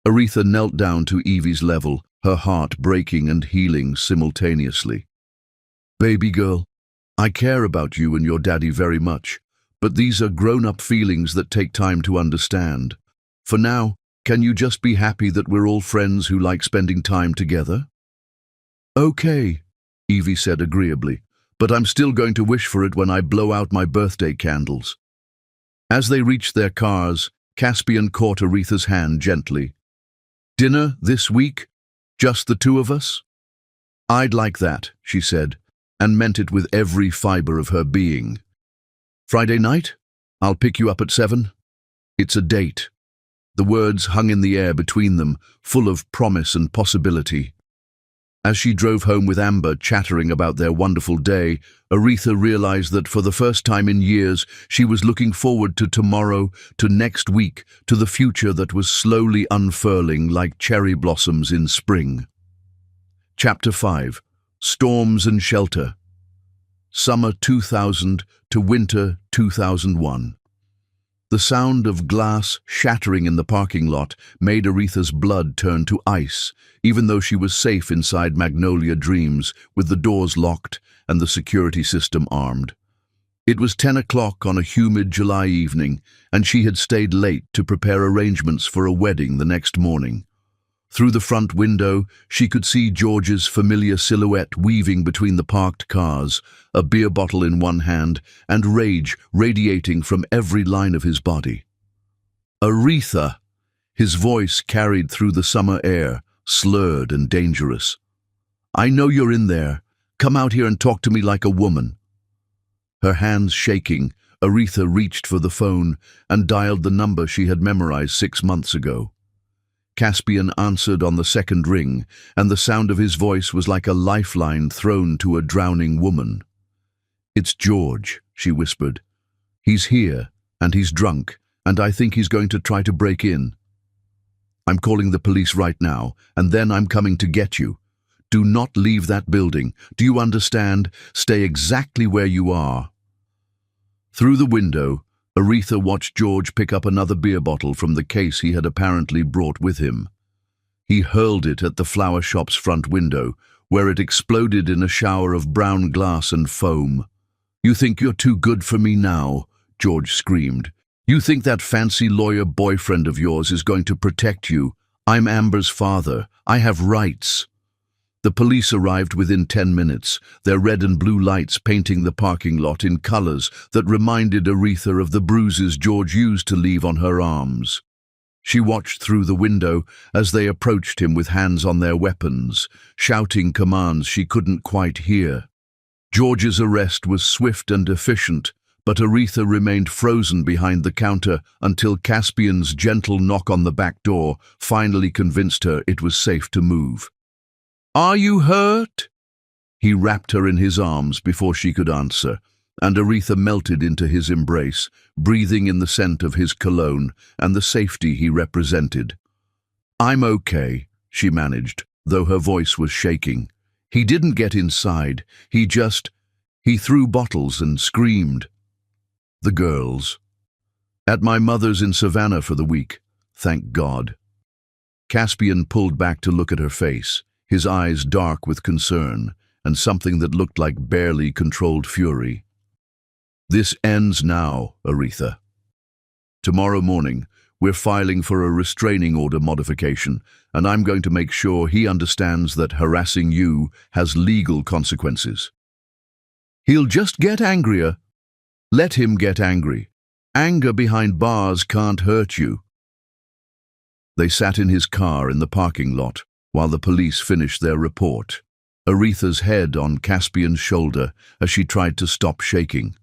Aretha knelt down to Evie's level, her heart breaking and healing simultaneously. "Baby girl, I care about you and your daddy very much, but these are grown-up feelings that take time to understand. For now, can you just be happy that we're all friends who like spending time together?" "Okay," Evie said agreeably, "but I'm still going to wish for it when I blow out my birthday candles." As they reached their cars, Caspian caught Aretha's hand gently. "Dinner this week? Just the two of us?" "I'd like that," she said, and meant it with every fiber of her being. "Friday night? I'll pick you up at 7. It's a date." The words hung in the air between them, full of promise and possibility. As she drove home with Amber, chattering about their wonderful day, Aretha realized that for the first time in years, she was looking forward to tomorrow, to next week, to the future that was slowly unfurling like cherry blossoms in spring. Chapter 5. Storms and Shelter. Summer 2000 to winter 2001. The sound of glass shattering in the parking lot made Aretha's blood turn to ice, even though she was safe inside Magnolia Dreams, with the doors locked and the security system armed. It was 10 o'clock on a humid July evening, and she had stayed late to prepare arrangements for a wedding the next morning. Through the front window, she could see George's familiar silhouette weaving between the parked cars, a beer bottle in one hand, and rage radiating from every line of his body. "Aretha!" His voice carried through the summer air, slurred and dangerous. "I know you're in there. Come out here and talk to me like a woman." Her hands shaking, Aretha reached for the phone and dialed the number she had memorized 6 months ago. Caspian answered on the second ring, and the sound of his voice was like a lifeline thrown to a drowning woman. "It's George," she whispered. "He's here, and he's drunk, and I think he's going to try to break in. I'm calling the police right now, and then I'm coming to get you. Do not leave that building. Do you understand? Stay exactly where you are." Through the window, Aretha watched George pick up another beer bottle from the case he had apparently brought with him. He hurled it at the flower shop's front window, where it exploded in a shower of brown glass and foam. "You think you're too good for me now?" George screamed. "You think that fancy lawyer boyfriend of yours is going to protect you? I'm Amber's father. I have rights." The police arrived within 10 minutes, their red and blue lights painting the parking lot in colors that reminded Aretha of the bruises George used to leave on her arms. She watched through the window as they approached him with hands on their weapons, shouting commands she couldn't quite hear. George's arrest was swift and efficient, but Aretha remained frozen behind the counter until Caspian's gentle knock on the back door finally convinced her it was safe to move. "Are you hurt?" He wrapped her in his arms before she could answer, and Aretha melted into his embrace, breathing in the scent of his cologne and the safety he represented. "I'm okay," she managed, though her voice was shaking. He didn't get inside, he threw bottles and screamed. "The girls." "At my mother's in Savannah for the week, thank God." Caspian pulled back to look at her face, his eyes dark with concern and something that looked like barely controlled fury. "This ends now, Aretha. Tomorrow morning, we're filing for a restraining order modification, and I'm going to make sure he understands that harassing you has legal consequences." "He'll just get angrier." "Let him get angry. Anger behind bars can't hurt you." They sat in his car in the parking lot while the police finished their report, Aretha's head on Caspian's shoulder as she tried to stop shaking.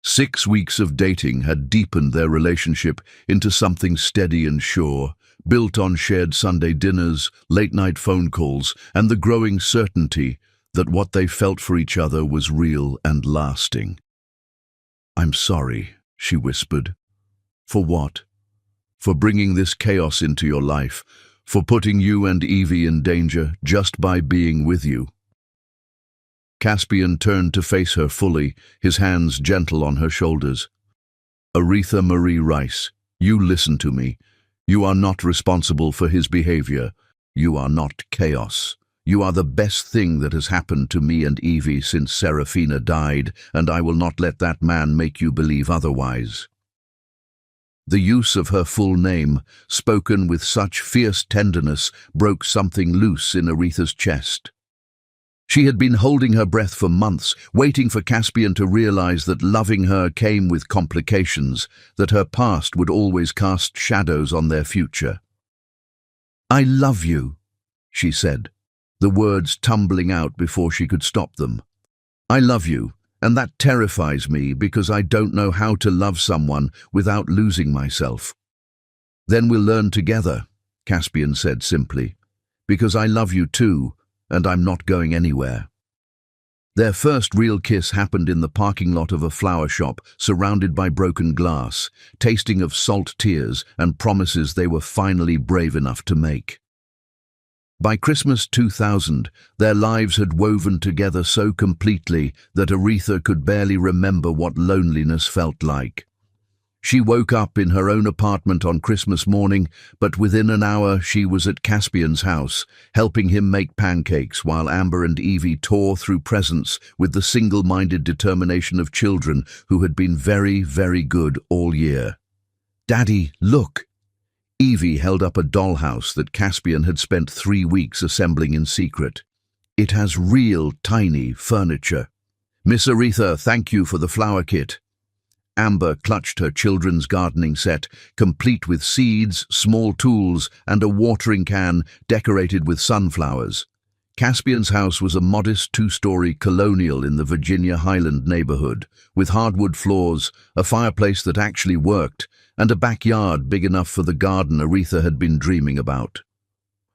6 weeks of dating had deepened their relationship into something steady and sure, built on shared Sunday dinners, late-night phone calls, and the growing certainty that what they felt for each other was real and lasting. "I'm sorry," she whispered. "For what? For bringing this chaos into your life, for putting you and Evie in danger just by being with you." Caspian turned to face her fully, his hands gentle on her shoulders. "Aretha Marie Rice, you listen to me. You are not responsible for his behavior. You are not chaos. You are the best thing that has happened to me and Evie since Serafina died, and I will not let that man make you believe otherwise." The use of her full name, spoken with such fierce tenderness, broke something loose in Aretha's chest. She had been holding her breath for months, waiting for Caspian to realize that loving her came with complications, that her past would always cast shadows on their future. "I love you," she said, the words tumbling out before she could stop them. "I love you, and that terrifies me because I don't know how to love someone without losing myself." "Then we'll learn together," Caspian said simply, "because I love you too, and I'm not going anywhere." Their first real kiss happened in the parking lot of a flower shop, surrounded by broken glass, tasting of salt tears and promises they were finally brave enough to make. By Christmas 2000, their lives had woven together so completely that Aretha could barely remember what loneliness felt like. She woke up in her own apartment on Christmas morning, but within an hour she was at Caspian's house, helping him make pancakes while Amber and Evie tore through presents with the single-minded determination of children who had been very, very good all year. "Daddy, look!" Evie held up a dollhouse that Caspian had spent 3 weeks assembling in secret. "It has real tiny furniture." "Miss Aretha, thank you for the flower kit." Amber clutched her children's gardening set, complete with seeds, small tools, and a watering can decorated with sunflowers. Caspian's house was a modest 2-story colonial in the Virginia Highland neighborhood, with hardwood floors, a fireplace that actually worked, and a backyard big enough for the garden Aretha had been dreaming about.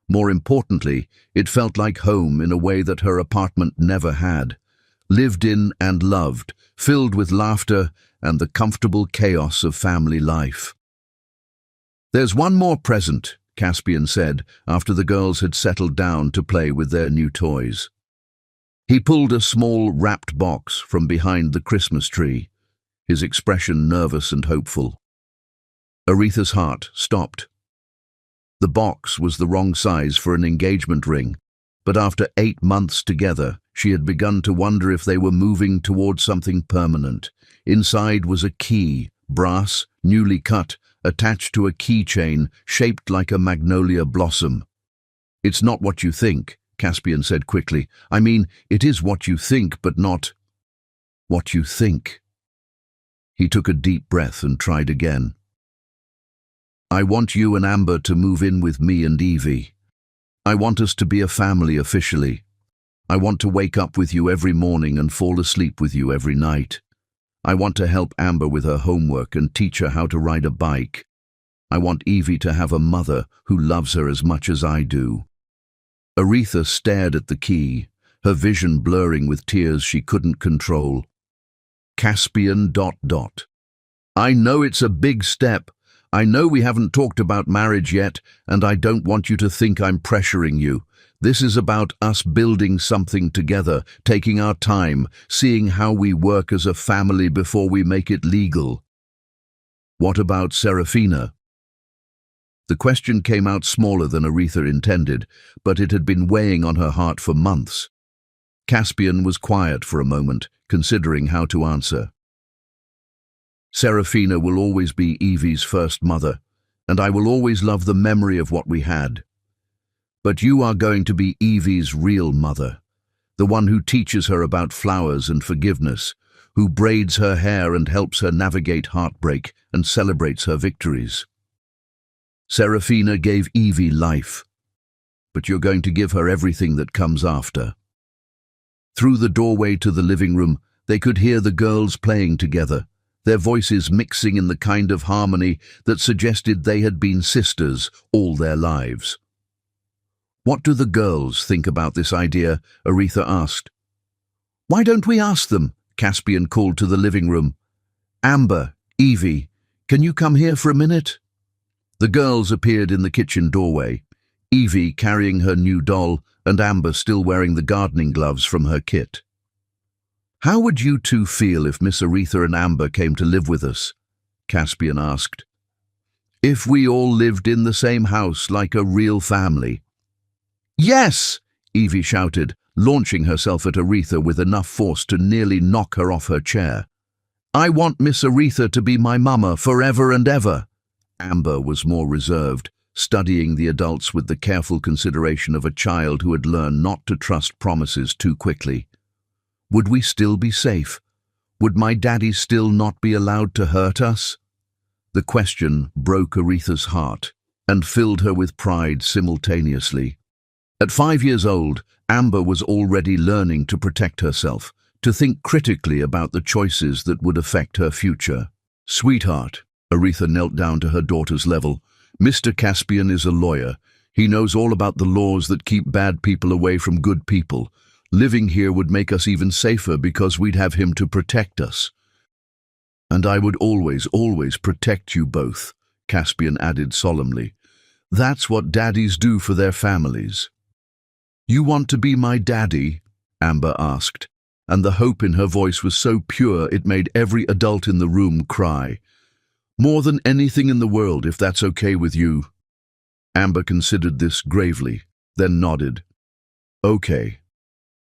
More importantly, it felt like home in a way that her apartment never had. Lived in and loved, filled with laughter and the comfortable chaos of family life. "There's one more present," Caspian said, after the girls had settled down to play with their new toys. He pulled a small wrapped box from behind the Christmas tree, his expression nervous and hopeful. Aretha's heart stopped. The box was the wrong size for an engagement ring, but after 8 months together, she had begun to wonder if they were moving towards something permanent. Inside was a key, brass, newly cut, attached to a keychain shaped like a magnolia blossom. "It's not what you think," Caspian said quickly. I mean, it is what you think, but not what you think. He took a deep breath and tried again. I want you and Amber to move in with me and Evie. I want us to be a family officially. I want to wake up with you every morning and fall asleep with you every night. I want to help Amber with her homework and teach her how to ride a bike. I want Evie to have a mother who loves her as much as I do. Aretha stared at the key, her vision blurring with tears she couldn't control. Caspian ... I know it's a big step. I know we haven't talked about marriage yet, and I don't want you to think I'm pressuring you. This is about us building something together, taking our time, seeing how we work as a family before we make it legal. What about Serafina? The question came out smaller than Aretha intended, but it had been weighing on her heart for months. Caspian was quiet for a moment, considering how to answer. Serafina will always be Evie's first mother, and I will always love the memory of what we had. But you are going to be Evie's real mother, the one who teaches her about flowers and forgiveness, who braids her hair and helps her navigate heartbreak and celebrates her victories. Serafina gave Evie life, but you're going to give her everything that comes after. Through the doorway to the living room, they could hear the girls playing together, their voices mixing in the kind of harmony that suggested they had been sisters all their lives. What do the girls think about this idea? Aretha asked. Why don't we ask them? Caspian called to the living room. Amber, Evie, can you come here for a minute? The girls appeared in the kitchen doorway, Evie carrying her new doll and Amber still wearing the gardening gloves from her kit. How would you two feel if Miss Aretha and Amber came to live with us? Caspian asked. If we all lived in the same house like a real family. Yes, Evie shouted, launching herself at Aretha with enough force to nearly knock her off her chair. I want Miss Aretha to be my mama forever and ever. Amber was more reserved, studying the adults with the careful consideration of a child who had learned not to trust promises too quickly. Would we still be safe? Would my daddy still not be allowed to hurt us? The question broke Aretha's heart and filled her with pride simultaneously. At 5 years old, Amber was already learning to protect herself, to think critically about the choices that would affect her future. Sweetheart, Aretha knelt down to her daughter's level. Mr. Caspian is a lawyer. He knows all about the laws that keep bad people away from good people. Living here would make us even safer because we'd have him to protect us. And I would always, always protect you both, Caspian added solemnly. That's what daddies do for their families. You want to be my daddy? Amber asked, and the hope in her voice was so pure it made every adult in the room cry. More than anything in the world, if that's okay with you. Amber considered this gravely, then nodded. Okay,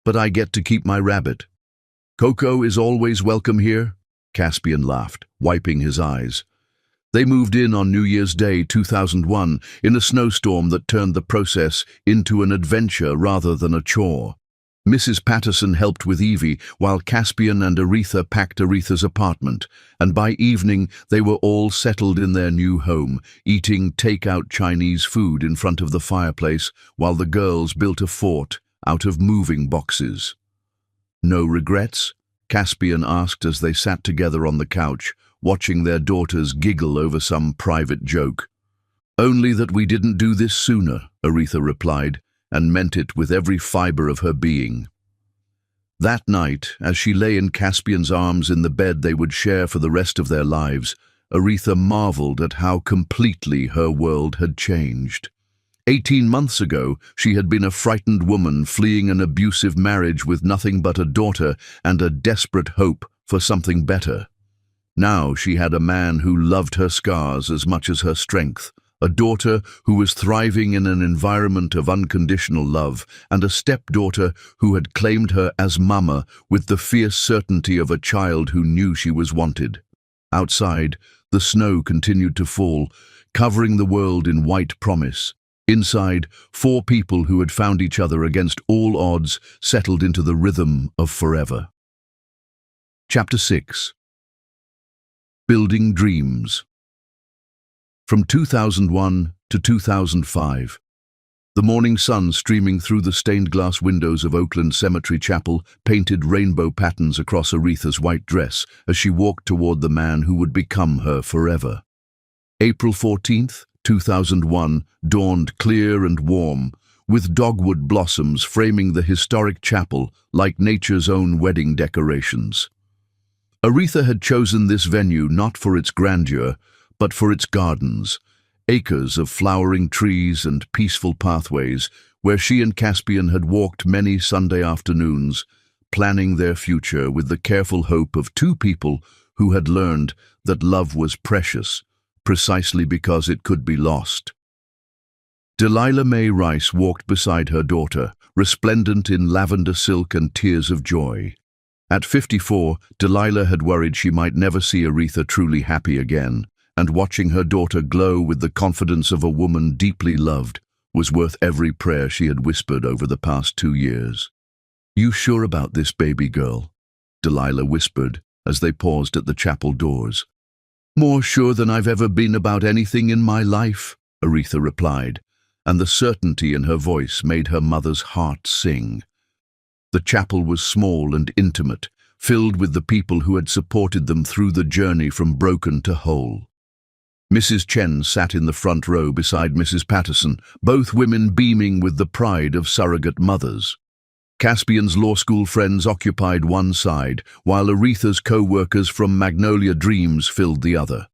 but I get to keep my rabbit. Coco is always welcome here? Caspian laughed, wiping his eyes. They moved in on New Year's Day 2001 in a snowstorm that turned the process into an adventure rather than a chore. Mrs. Patterson helped with Evie while Caspian and Aretha packed Aretha's apartment, and by evening they were all settled in their new home, eating take-out Chinese food in front of the fireplace while the girls built a fort out of moving boxes. No regrets? Caspian asked as they sat together on the couch, watching their daughters giggle over some private joke. Only that we didn't do this sooner, Aretha replied, and meant it with every fiber of her being. That night, as she lay in Caspian's arms in the bed they would share for the rest of their lives, Aretha marveled at how completely her world had changed. 18 months ago, she had been a frightened woman fleeing an abusive marriage with nothing but a daughter and a desperate hope for something better. Now she had a man who loved her scars as much as her strength, a daughter who was thriving in an environment of unconditional love, and a stepdaughter who had claimed her as mama with the fierce certainty of a child who knew she was wanted. Outside, the snow continued to fall, covering the world in white promise, Inside, four people who had found each other against all odds settled into the rhythm of forever. Chapter 6. Building Dreams. From 2001 to 2005, the morning sun streaming through the stained-glass windows of Oakland Cemetery Chapel painted rainbow patterns across Aretha's white dress as she walked toward the man who would become her forever. April 14th, 2001 dawned clear and warm, with dogwood blossoms framing the historic chapel like nature's own wedding decorations. Aretha had chosen this venue not for its grandeur, but for its gardens, acres of flowering trees and peaceful pathways where she and Caspian had walked many Sunday afternoons, planning their future with the careful hope of two people who had learned that love was precious, precisely because it could be lost. Delilah Mae Rice walked beside her daughter, resplendent in lavender silk and tears of joy. At 54, Delilah had worried she might never see Aretha truly happy again, and watching her daughter glow with the confidence of a woman deeply loved was worth every prayer she had whispered over the past 2 years. "You sure about this, baby girl?" Delilah whispered as they paused at the chapel doors. "More sure than I've ever been about anything in my life," Aretha replied, and the certainty in her voice made her mother's heart sing. The chapel was small and intimate, filled with the people who had supported them through the journey from broken to whole. Mrs. Chen sat in the front row beside Mrs. Patterson, both women beaming with the pride of surrogate mothers. Caspian's law school friends occupied one side, while Aretha's co-workers from Magnolia Dreams filled the other.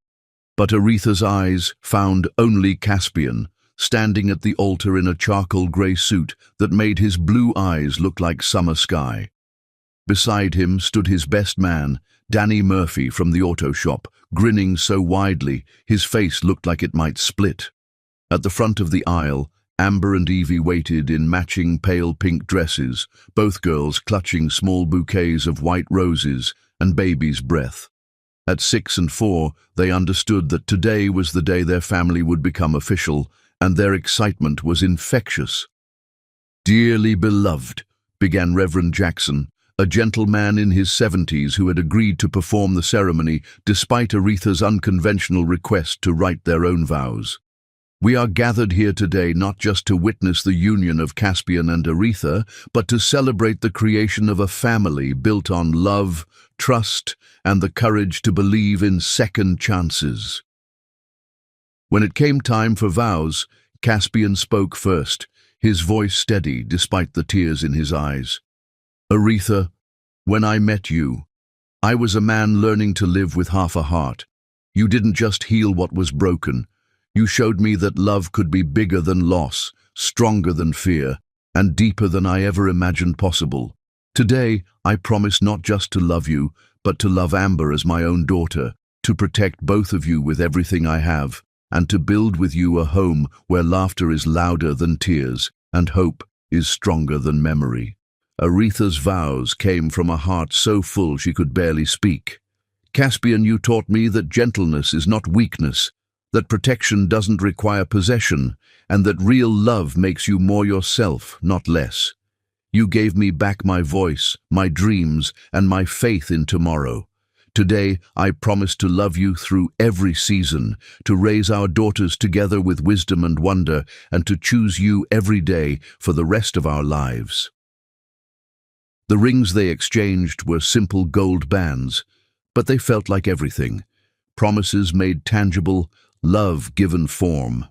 But Aretha's eyes found only Caspian, standing at the altar in a charcoal grey suit that made his blue eyes look like summer sky. Beside him stood his best man, Danny Murphy from the auto shop, grinning so widely his face looked like it might split. At the front of the aisle, Amber and Evie waited in matching pale pink dresses, both girls clutching small bouquets of white roses and baby's breath. At 6 and 4, they understood that today was the day their family would become official, and their excitement was infectious. "Dearly beloved," began Reverend Jackson, a gentleman in his 70s who had agreed to perform the ceremony despite Aretha's unconventional request to write their own vows. "We are gathered here today not just to witness the union of Caspian and Aretha, but to celebrate the creation of a family built on love, trust, and the courage to believe in second chances." When it came time for vows, Caspian spoke first, his voice steady despite the tears in his eyes. "Aretha, when I met you, I was a man learning to live with half a heart. You didn't just heal what was broken. You showed me that love could be bigger than loss, stronger than fear, and deeper than I ever imagined possible. Today, I promise not just to love you, but to love Amber as my own daughter, to protect both of you with everything I have, and to build with you a home where laughter is louder than tears, and hope is stronger than memory." Aretha's vows came from a heart so full she could barely speak. "Caspian, you taught me that gentleness is not weakness, that protection doesn't require possession, and that real love makes you more yourself, not less. You gave me back my voice, my dreams, and my faith in tomorrow. Today, I promise to love you through every season, to raise our daughters together with wisdom and wonder, and to choose you every day for the rest of our lives." The rings they exchanged were simple gold bands, but they felt like everything. Promises made tangible, love given form.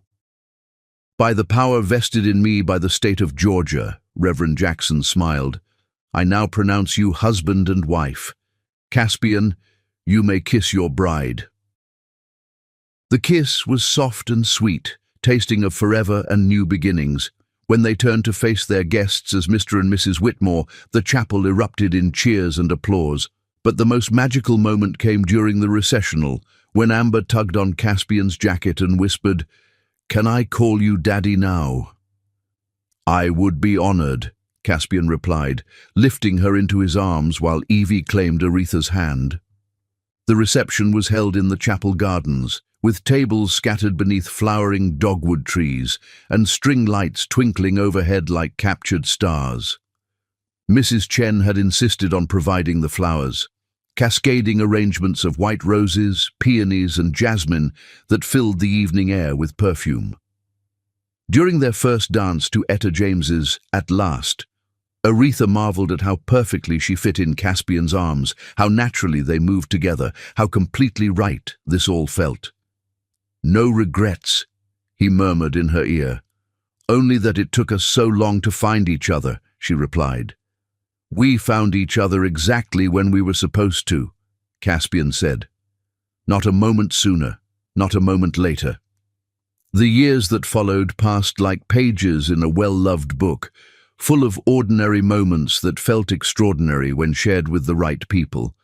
"By the power vested in me by the state of Georgia," Reverend Jackson smiled, "I now pronounce you husband and wife. Caspian, you may kiss your bride." The kiss was soft and sweet, tasting of forever and new beginnings. When they turned to face their guests as Mr. and Mrs. Whitmore, the chapel erupted in cheers and applause. But the most magical moment came during the recessional, when Amber tugged on Caspian's jacket and whispered, "Can I call you Daddy now?" "I would be honored," Caspian replied, lifting her into his arms while Evie claimed Aretha's hand. The reception was held in the chapel gardens, with tables scattered beneath flowering dogwood trees and string lights twinkling overhead like captured stars. Mrs. Chen had insisted on providing the flowers, cascading arrangements of white roses, peonies, and jasmine that filled the evening air with perfume. During their first dance to Etta James's At Last, Aretha marveled at how perfectly she fit in Caspian's arms, how naturally they moved together, how completely right this all felt. "No regrets," he murmured in her ear. "Only that it took us so long to find each other," she replied. "We found each other exactly when we were supposed to," Caspian said. "Not a moment sooner, not a moment later." The years that followed passed like pages in a well-loved book, full of ordinary moments that felt extraordinary when shared with the right people.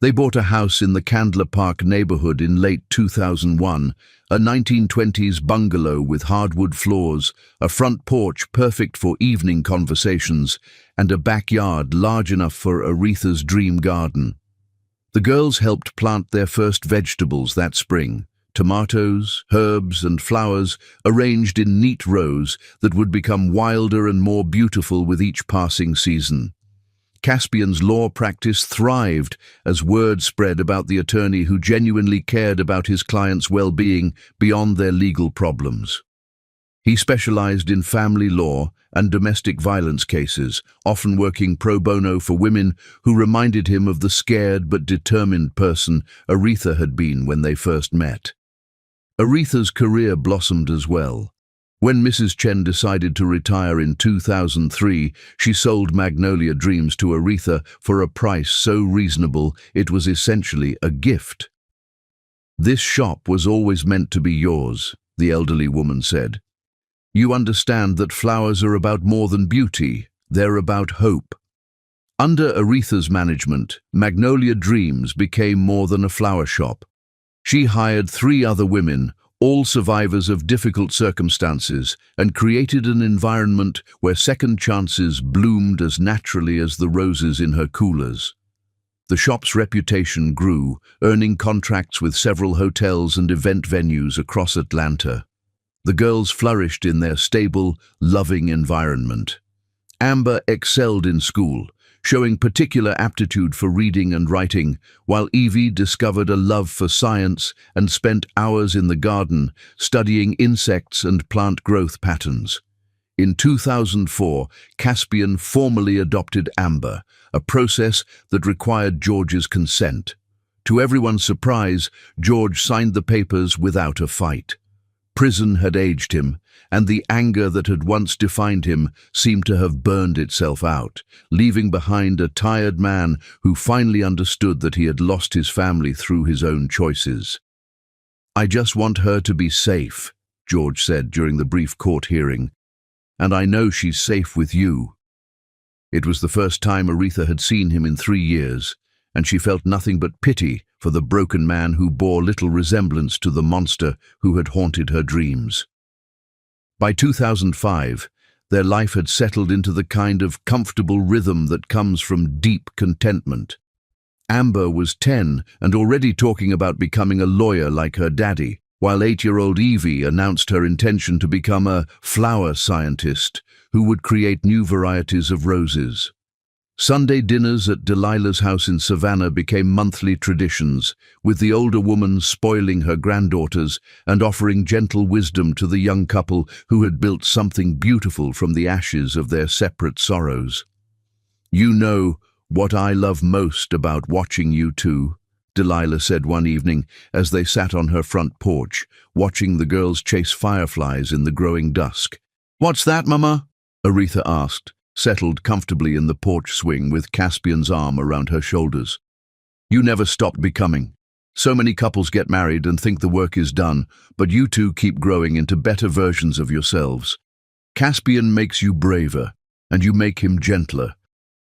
They bought a house in the Candler Park neighborhood in late 2001, a 1920s bungalow with hardwood floors, a front porch perfect for evening conversations, and a backyard large enough for Aretha's dream garden. The girls helped plant their first vegetables that spring, tomatoes, herbs, and flowers arranged in neat rows that would become wilder and more beautiful with each passing season. Caspian's law practice thrived as word spread about the attorney who genuinely cared about his clients' well-being beyond their legal problems. He specialized in family law and domestic violence cases, often working pro bono for women who reminded him of the scared but determined person Aretha had been when they first met. Aretha's career blossomed as well. When Mrs. Chen decided to retire in 2003, she sold Magnolia Dreams to Aretha for a price so reasonable it was essentially a gift. "This shop was always meant to be yours," the elderly woman said. "You understand that flowers are about more than beauty, they're about hope." Under Aretha's management, Magnolia Dreams became more than a flower shop. She hired 3 other women, all survivors of difficult circumstances, and created an environment where second chances bloomed as naturally as the roses in her coolers. The shop's reputation grew, earning contracts with several hotels and event venues across Atlanta. The girls flourished in their stable, loving environment. Amber excelled in school, showing particular aptitude for reading and writing, while Evie discovered a love for science and spent hours in the garden studying insects and plant growth patterns. In 2004, Caspian formally adopted Amber, a process that required George's consent. To everyone's surprise, George signed the papers without a fight. Prison had aged him, and the anger that had once defined him seemed to have burned itself out, leaving behind a tired man who finally understood that he had lost his family through his own choices. "I just want her to be safe," George said during the brief court hearing, "and I know she's safe with you." It was the first time Aretha had seen him in 3 years, and she felt nothing but pity for the broken man who bore little resemblance to the monster who had haunted her dreams. By 2005, their life had settled into the kind of comfortable rhythm that comes from deep contentment. Amber was 10 and already talking about becoming a lawyer like her daddy, while 8-year-old Evie announced her intention to become a flower scientist who would create new varieties of roses. Sunday dinners at Delilah's house in Savannah became monthly traditions, with the older woman spoiling her granddaughters and offering gentle wisdom to the young couple who had built something beautiful from the ashes of their separate sorrows. "You know what I love most about watching you two," Delilah said one evening as they sat on her front porch, watching the girls chase fireflies in the growing dusk. "What's that, Mama?" Aretha asked, settled comfortably in the porch swing with Caspian's arm around her shoulders. "You never stopped becoming. So many couples get married and think the work is done, but you two keep growing into better versions of yourselves. Caspian makes you braver, and you make him gentler,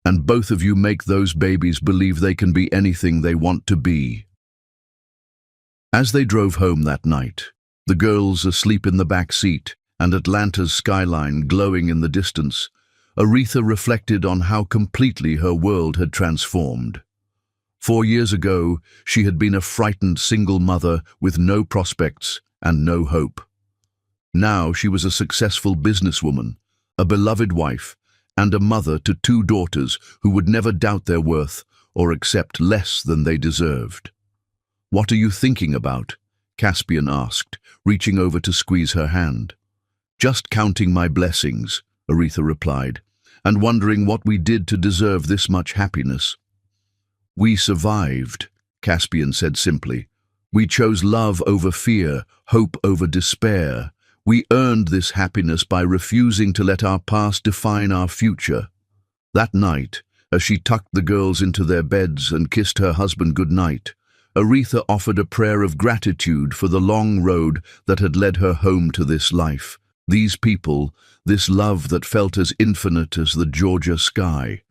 and both of you make those babies believe they can be anything they want to be." As they drove home that night, the girls asleep in the back seat and Atlanta's skyline glowing in the distance, Aretha reflected on how completely her world had transformed. 4 years ago, she had been a frightened single mother with no prospects and no hope. Now she was a successful businesswoman, a beloved wife, and a mother to 2 daughters who would never doubt their worth or accept less than they deserved. "What are you thinking about?" Caspian asked, reaching over to squeeze her hand. "Just counting my blessings," Aretha replied, "and wondering what we did to deserve this much happiness." "We survived," Caspian said simply. "We chose love over fear, hope over despair. We earned this happiness by refusing to let our past define our future." That night, as she tucked the girls into their beds and kissed her husband goodnight, Aretha offered a prayer of gratitude for the long road that had led her home to this life, these people, this love that felt as infinite as the Georgia sky.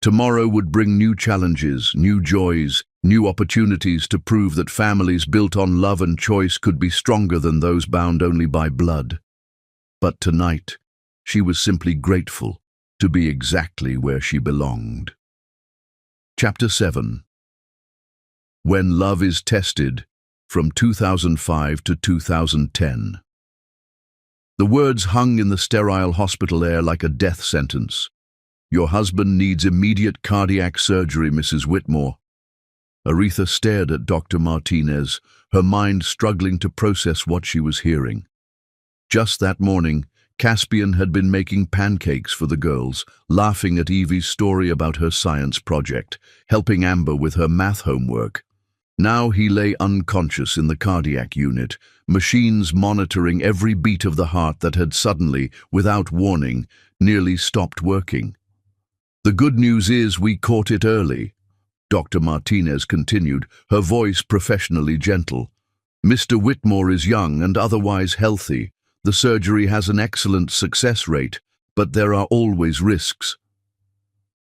Tomorrow would bring new challenges, new joys, new opportunities to prove that families built on love and choice could be stronger than those bound only by blood. But tonight, she was simply grateful to be exactly where she belonged. Chapter 7. When Love is Tested, from 2005 to 2010. The words hung in the sterile hospital air like a death sentence. "Your husband needs immediate cardiac surgery, Mrs. Whitmore." Aretha stared at Dr. Martinez, her mind struggling to process what she was hearing. Just that morning, Caspian had been making pancakes for the girls, laughing at Evie's story about her science project, helping Amber with her math homework. Now he lay unconscious in the cardiac unit, machines monitoring every beat of the heart that had suddenly, without warning, nearly stopped working. "The good news is we caught it early," Dr. Martinez continued, her voice professionally gentle. "Mr. Whitmore is young and otherwise healthy. The surgery has an excellent success rate, but there are always risks."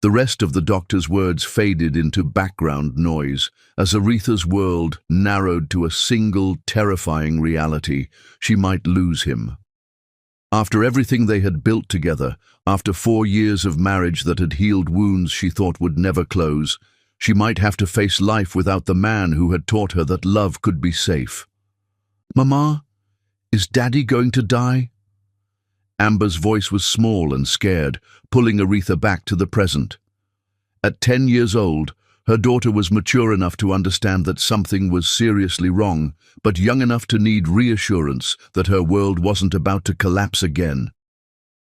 The rest of the doctor's words faded into background noise as Aretha's world narrowed to a single terrifying reality: she might lose him. After everything they had built together, after 4 years of marriage that had healed wounds she thought would never close, she might have to face life without the man who had taught her that love could be safe. "Mama, is Daddy going to die?" Amber's voice was small and scared, pulling Aretha back to the present. At 10 years old, her daughter was mature enough to understand that something was seriously wrong, but young enough to need reassurance that her world wasn't about to collapse again.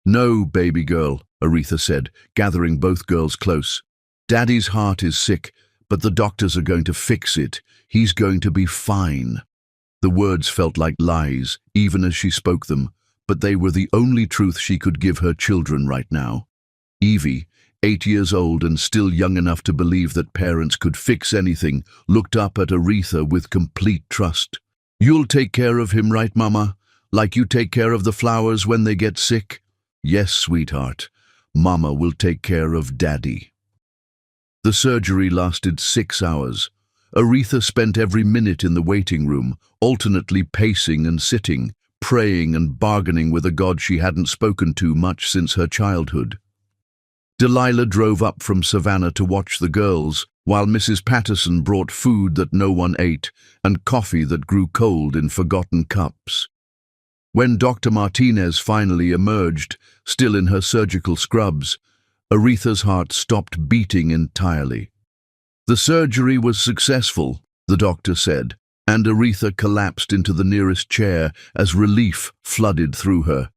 "No, baby girl," Aretha said, gathering both girls close. "Daddy's heart is sick, but the doctors are going to fix it. He's going to be fine." The words felt like lies, even as she spoke them, but they were the only truth she could give her children right now. Evie, 8 years old and still young enough to believe that parents could fix anything, looked up at Aretha with complete trust. "You'll take care of him, right, Mama? Like you take care of the flowers when they get sick?" "Yes, sweetheart. Mama will take care of Daddy." The surgery lasted 6 hours. Aretha spent every minute in the waiting room, alternately pacing and sitting, praying and bargaining with a God she hadn't spoken to much since her childhood. Delilah drove up from Savannah to watch the girls, while Mrs. Patterson brought food that no one ate and coffee that grew cold in forgotten cups. When Dr. Martinez finally emerged, still in her surgical scrubs, Aretha's heart stopped beating entirely. "The surgery was successful," the doctor said, and Aretha collapsed into the nearest chair as relief flooded through her.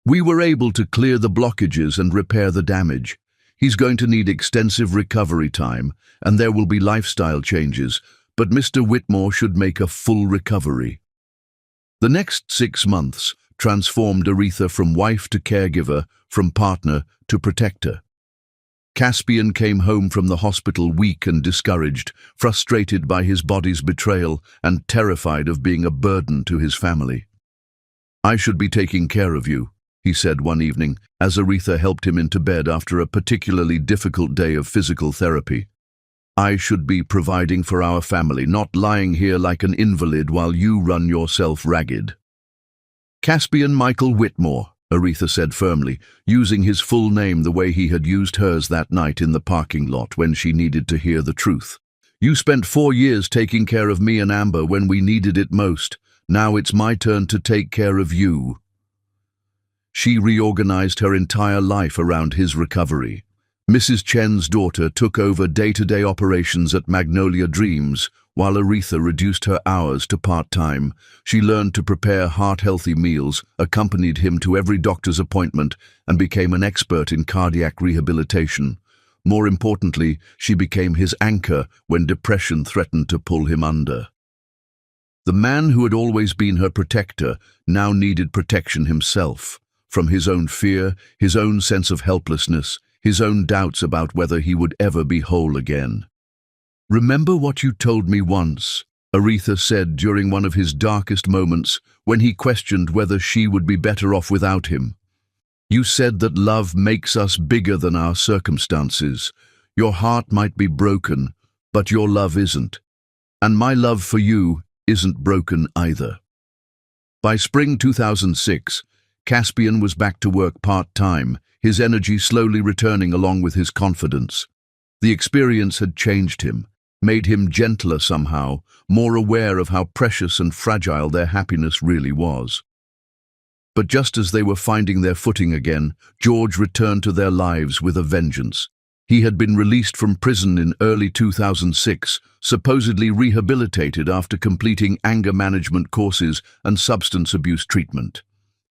"We were able to clear the blockages and repair the damage. He's going to need extensive recovery time, and there will be lifestyle changes, but Mr. Whitmore should make a full recovery." The next 6 months transformed Aretha from wife to caregiver, from partner to protector. Caspian came home from the hospital weak and discouraged, frustrated by his body's betrayal and terrified of being a burden to his family. "I should be taking care of you," he said one evening, as Aretha helped him into bed after a particularly difficult day of physical therapy. "I should be providing for our family, not lying here like an invalid while you run yourself ragged." Caspian Michael Whitmore, Aretha said firmly, using his full name the way he had used hers that night in the parking lot when she needed to hear the truth. You spent 4 years taking care of me and Amber when we needed it most. Now it's my turn to take care of you. She reorganized her entire life around his recovery. Mrs. Chen's daughter took over day-to-day operations at Magnolia Dreams, while Aretha reduced her hours to part-time. She learned to prepare heart-healthy meals, accompanied him to every doctor's appointment, and became an expert in cardiac rehabilitation. More importantly, she became his anchor when depression threatened to pull him under. The man who had always been her protector now needed protection himself, from his own fear, his own sense of helplessness, his own doubts about whether he would ever be whole again. "Remember what you told me once," Aretha said during one of his darkest moments when he questioned whether she would be better off without him. "You said that love makes us bigger than our circumstances. Your heart might be broken, but your love isn't. And my love for you isn't broken either." By spring 2006, Caspian was back to work part-time, his energy slowly returning along with his confidence. The experience had changed him, made him gentler somehow, more aware of how precious and fragile their happiness really was. But just as they were finding their footing again, George returned to their lives with a vengeance. He had been released from prison in early 2006, supposedly rehabilitated after completing anger management courses and substance abuse treatment.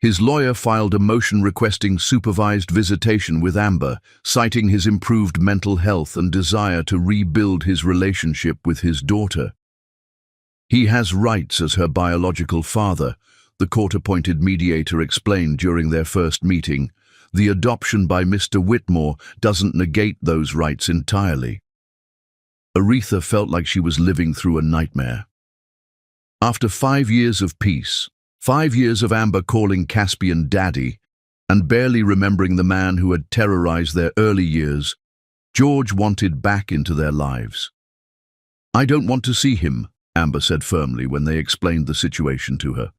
His lawyer filed a motion requesting supervised visitation with Amber, citing his improved mental health and desire to rebuild his relationship with his daughter. "He has rights as her biological father," the court-appointed mediator explained during their first meeting. "The adoption by Mr. Whitmore doesn't negate those rights entirely." Aretha felt like she was living through a nightmare. After 5 years of peace, 5 years of Amber calling Caspian Daddy, and barely remembering the man who had terrorized their early years, George wanted back into their lives. "I don't want to see him," Amber said firmly when they explained the situation to her.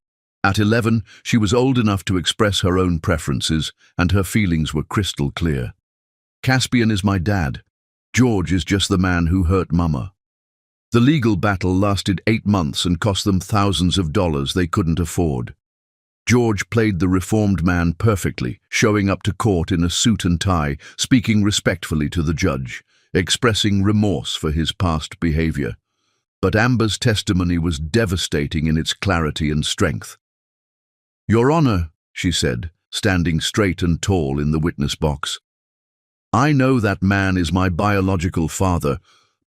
At 11, she was old enough to express her own preferences, and her feelings were crystal clear. "Caspian is my dad. George is just the man who hurt Mama." The legal battle lasted 8 months and cost them thousands of dollars they couldn't afford. George played the reformed man perfectly, showing up to court in a suit and tie, speaking respectfully to the judge, expressing remorse for his past behavior. But Amber's testimony was devastating in its clarity and strength. "Your Honor," she said, standing straight and tall in the witness box, "I know that man is my biological father,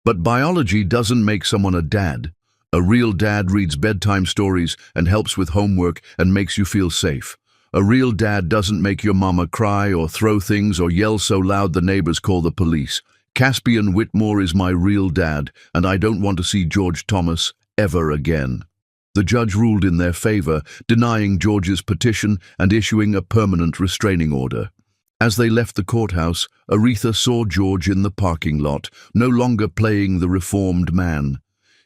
but biology doesn't make someone a dad. A real dad reads bedtime stories and helps with homework and makes you feel safe. A real dad doesn't make your mama cry or throw things or yell so loud the neighbors call the police. Caspian Whitmore is my real dad, and I don't want to see George Thomas ever again." The judge ruled in their favor, denying George's petition and issuing a permanent restraining order. As they left the courthouse, Aretha saw George in the parking lot, no longer playing the reformed man.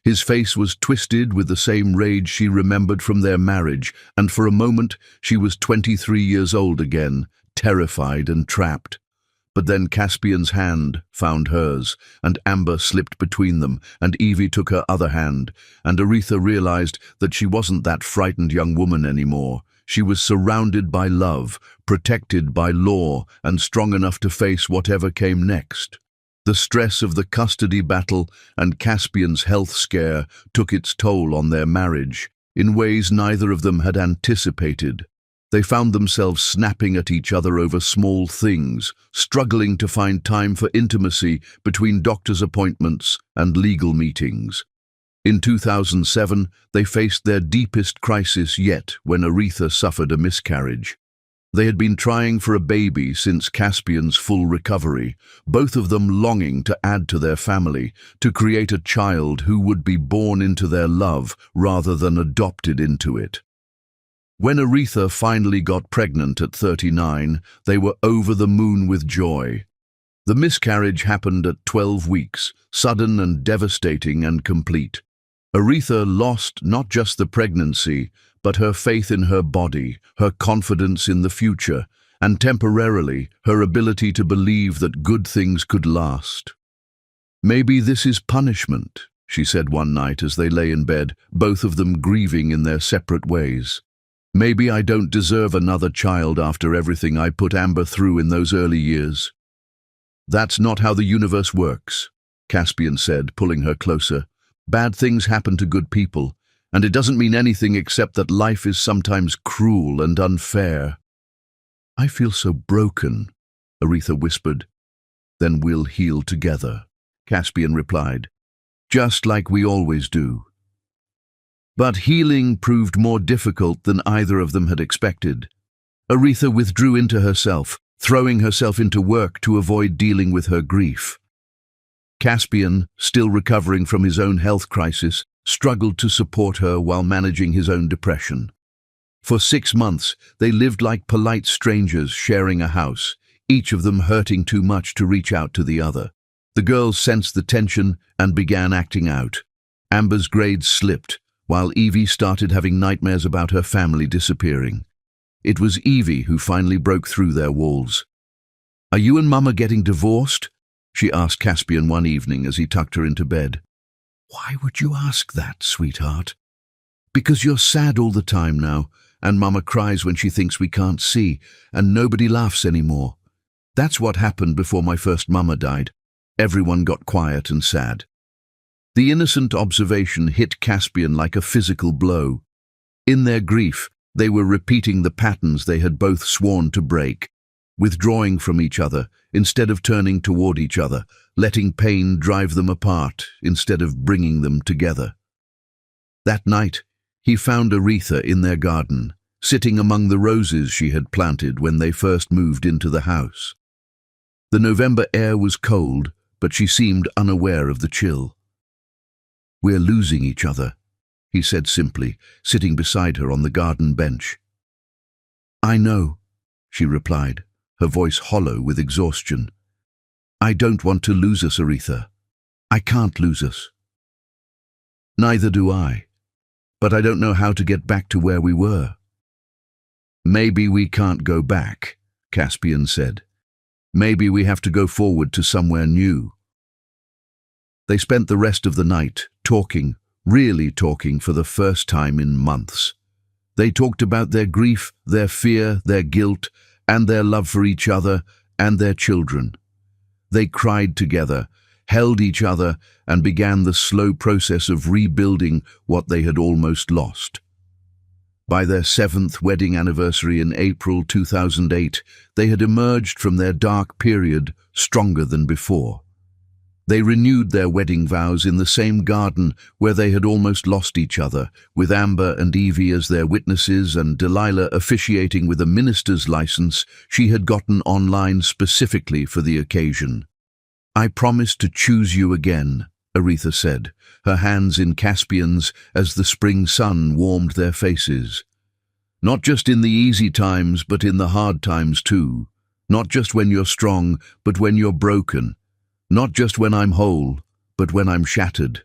His face was twisted with the same rage she remembered from their marriage, and for a moment she was 23 years old again, terrified and trapped. But then Caspian's hand found hers, and Amber slipped between them, and Evie took her other hand, and Aretha realized that she wasn't that frightened young woman anymore. She was surrounded by love, protected by law, and strong enough to face whatever came next. The stress of the custody battle and Caspian's health scare took its toll on their marriage, in ways neither of them had anticipated. They found themselves snapping at each other over small things, struggling to find time for intimacy between doctor's appointments and legal meetings. In 2007, they faced their deepest crisis yet when Aretha suffered a miscarriage. They had been trying for a baby since Caspian's full recovery, both of them longing to add to their family, to create a child who would be born into their love rather than adopted into it. When Aretha finally got pregnant at 39, they were over the moon with joy. The miscarriage happened at 12 weeks, sudden and devastating and complete. Aretha lost not just the pregnancy, but her faith in her body, her confidence in the future, and temporarily her ability to believe that good things could last. "Maybe this is punishment," she said one night as they lay in bed, both of them grieving in their separate ways. "Maybe I don't deserve another child after everything I put Amber through in those early years." "That's not how the universe works," Caspian said, pulling her closer. "Bad things happen to good people, and it doesn't mean anything except that life is sometimes cruel and unfair." "I feel so broken," Aretha whispered. "Then we'll heal together," Caspian replied. "Just like we always do." But healing proved more difficult than either of them had expected. Aretha withdrew into herself, throwing herself into work to avoid dealing with her grief. Caspian, still recovering from his own health crisis, struggled to support her while managing his own depression. For 6 months, they lived like polite strangers sharing a house, each of them hurting too much to reach out to the other. The girls sensed the tension and began acting out. Amber's grades slipped, while Evie started having nightmares about her family disappearing. It was Evie who finally broke through their walls. "Are you and Mama getting divorced?" she asked Caspian one evening as he tucked her into bed. "Why would you ask that, sweetheart?" "Because you're sad all the time now, and Mama cries when she thinks we can't see, and nobody laughs anymore. That's what happened before my first Mama died. Everyone got quiet and sad." The innocent observation hit Caspian like a physical blow. In their grief, they were repeating the patterns they had both sworn to break, withdrawing from each other instead of turning toward each other, letting pain drive them apart instead of bringing them together. That night, he found Aretha in their garden, sitting among the roses she had planted when they first moved into the house. The November air was cold, but she seemed unaware of the chill. "We're losing each other," he said simply, sitting beside her on the garden bench. "I know," she replied, her voice hollow with exhaustion. "I don't want to lose us, Aretha. I can't lose us." "Neither do I, but I don't know how to get back to where we were." "Maybe we can't go back," Caspian said. "Maybe we have to go forward to somewhere new." They spent the rest of the night talking, really talking for the first time in months. They talked about their grief, their fear, their guilt, and their love for each other and their children. They cried together, held each other, and began the slow process of rebuilding what they had almost lost. By their 7th wedding anniversary in April 2008, they had emerged from their dark period stronger than before. They renewed their wedding vows in the same garden where they had almost lost each other, with Amber and Evie as their witnesses and Delilah officiating with a minister's license she had gotten online specifically for the occasion. "I promise to choose you again," Aretha said, her hands in Caspian's as the spring sun warmed their faces. "Not just in the easy times, but in the hard times too. Not just when you're strong, but when you're broken. Not just when I'm whole, but when I'm shattered."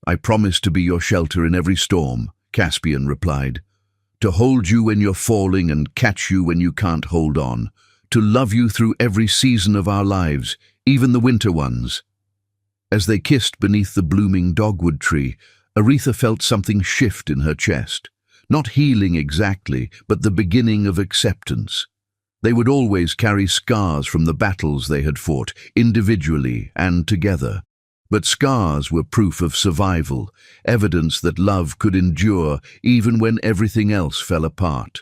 "I promise to be your shelter in every storm," Caspian replied. "To hold you when you're falling and catch you when you can't hold on. To love you through every season of our lives, even the winter ones." As they kissed beneath the blooming dogwood tree, Aretha felt something shift in her chest. Not healing exactly, but the beginning of acceptance. They would always carry scars from the battles they had fought, individually and together. But scars were proof of survival, evidence that love could endure even when everything else fell apart.